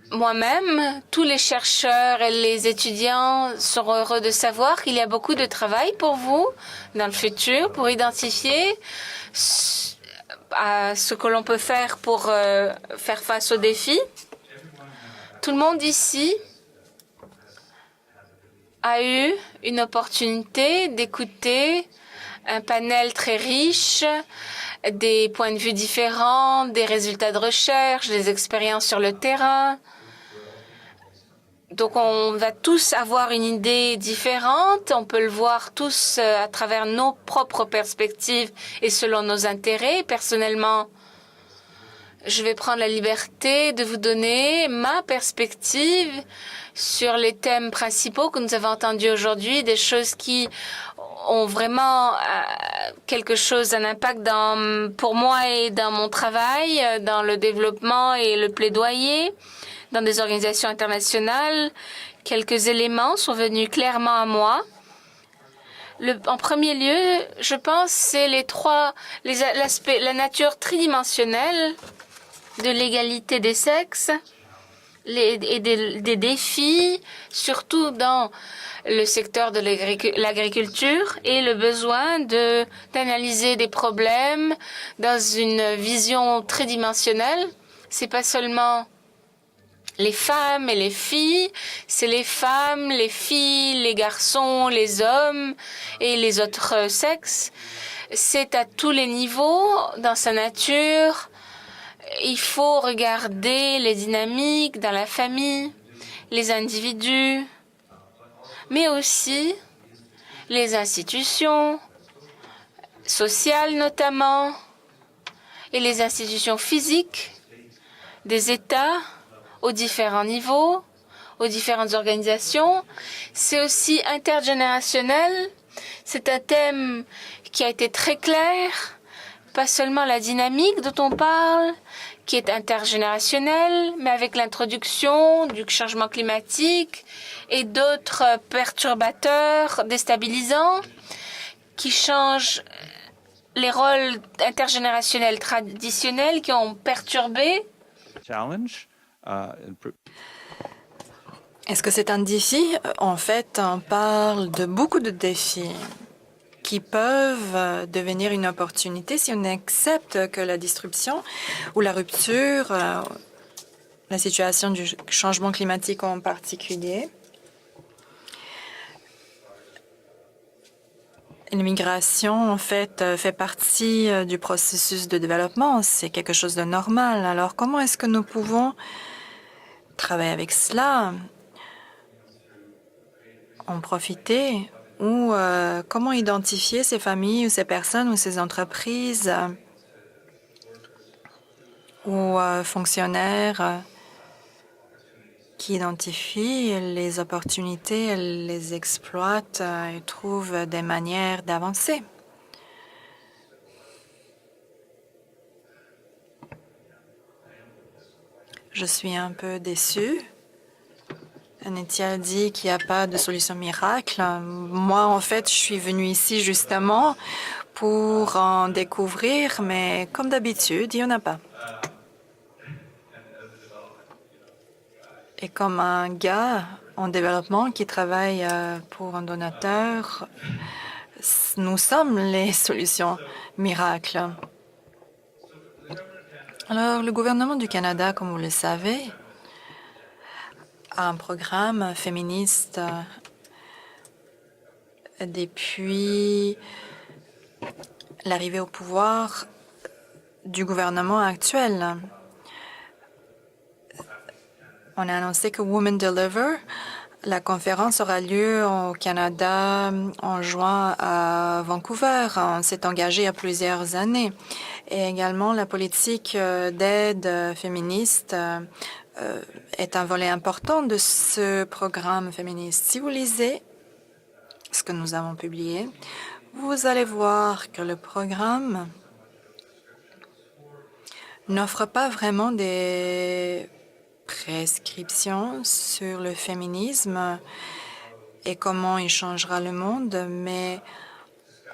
moi-même. Tous les chercheurs et les étudiants seront heureux de savoir qu'il y a beaucoup de travail pour vous dans le futur pour identifier ce que l'on peut faire pour faire face aux défis. Tout le monde ici a eu une opportunité d'écouter un panel très riche, des points de vue différents, des résultats de recherche, des expériences sur le terrain. Donc, on va tous avoir une idée différente. On peut le voir tous à travers nos propres perspectives et selon nos intérêts. Personnellement, je vais prendre la liberté de vous donner ma perspective sur les thèmes principaux que nous avons entendus aujourd'hui, des choses qui ont vraiment quelque chose, un impact pour moi et dans mon travail, dans le développement et le plaidoyer, dans des organisations internationales. Quelques éléments sont venus clairement à moi. En premier lieu, je pense, c'est la nature tridimensionnelle de l'égalité des sexes et des défis, surtout dans le secteur de l'agriculture, et le besoin d'analyser des problèmes dans une vision tridimensionnelle. C'est pas seulement les femmes et les filles, c'est les femmes, les filles, les garçons, les hommes et les autres sexes. C'est à tous les niveaux dans sa nature. Il faut regarder les dynamiques dans la famille, les individus, mais aussi les institutions sociales notamment, et les institutions physiques des États aux différents niveaux, aux différentes organisations. C'est aussi intergénérationnel. C'est un thème qui a été très clair. Pas seulement la dynamique dont on parle, qui est intergénérationnelle, mais avec l'introduction du changement climatique et d'autres perturbateurs déstabilisants qui changent les rôles intergénérationnels traditionnels qui ont perturbé. Est-ce que c'est un défi? En fait, on parle de beaucoup de défis qui peuvent devenir une opportunité si on accepte que la disruption ou la rupture, la situation du changement climatique en particulier, l'immigration, en fait partie du processus de développement. C'est quelque chose de normal. Alors, comment est-ce que nous pouvons travailler avec cela, en profiter, ou comment identifier ces familles ou ces personnes ou ces entreprises ou fonctionnaires qui identifient les opportunités, les exploitent et trouvent des manières d'avancer. Je suis un peu déçue. Nithya dit qu'il n'y a pas de solution miracle. Moi, en fait, je suis venue ici justement pour en découvrir, mais comme d'habitude, il n'y en a pas. Et comme un gars en développement qui travaille pour un donateur, nous sommes les solutions miracles. Alors, le gouvernement du Canada, comme vous le savez, a un programme féministe depuis l'arrivée au pouvoir du gouvernement actuel. On a annoncé que Women Deliver, la conférence aura lieu au Canada en juin à Vancouver. On s'est engagé il y a plusieurs années. Et également, la politique d'aide féministe est un volet important de ce programme féministe. Si vous lisez ce que nous avons publié, vous allez voir que le programme n'offre pas vraiment des prescriptions sur le féminisme et comment il changera le monde, mais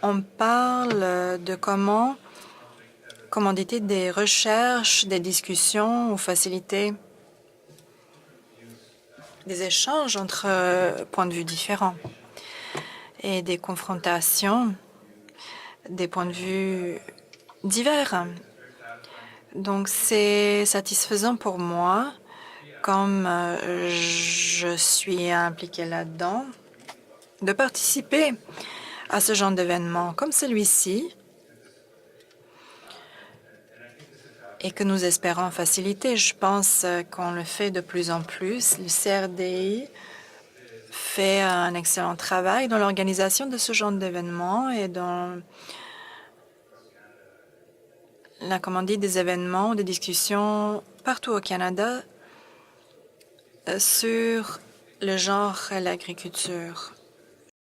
on parle de comment commanditer des recherches, des discussions ou faciliter des échanges entre points de vue différents et des confrontations, des points de vue divers. Donc, c'est satisfaisant pour moi, comme je suis impliquée là-dedans, de participer à ce genre d'événement comme celui-ci et que nous espérons faciliter. Je pense qu'on le fait de plus en plus. Le CRDI fait un excellent travail dans l'organisation de ce genre d'événements et dans la commandite des événements, des discussions partout au Canada sur le genre et l'agriculture.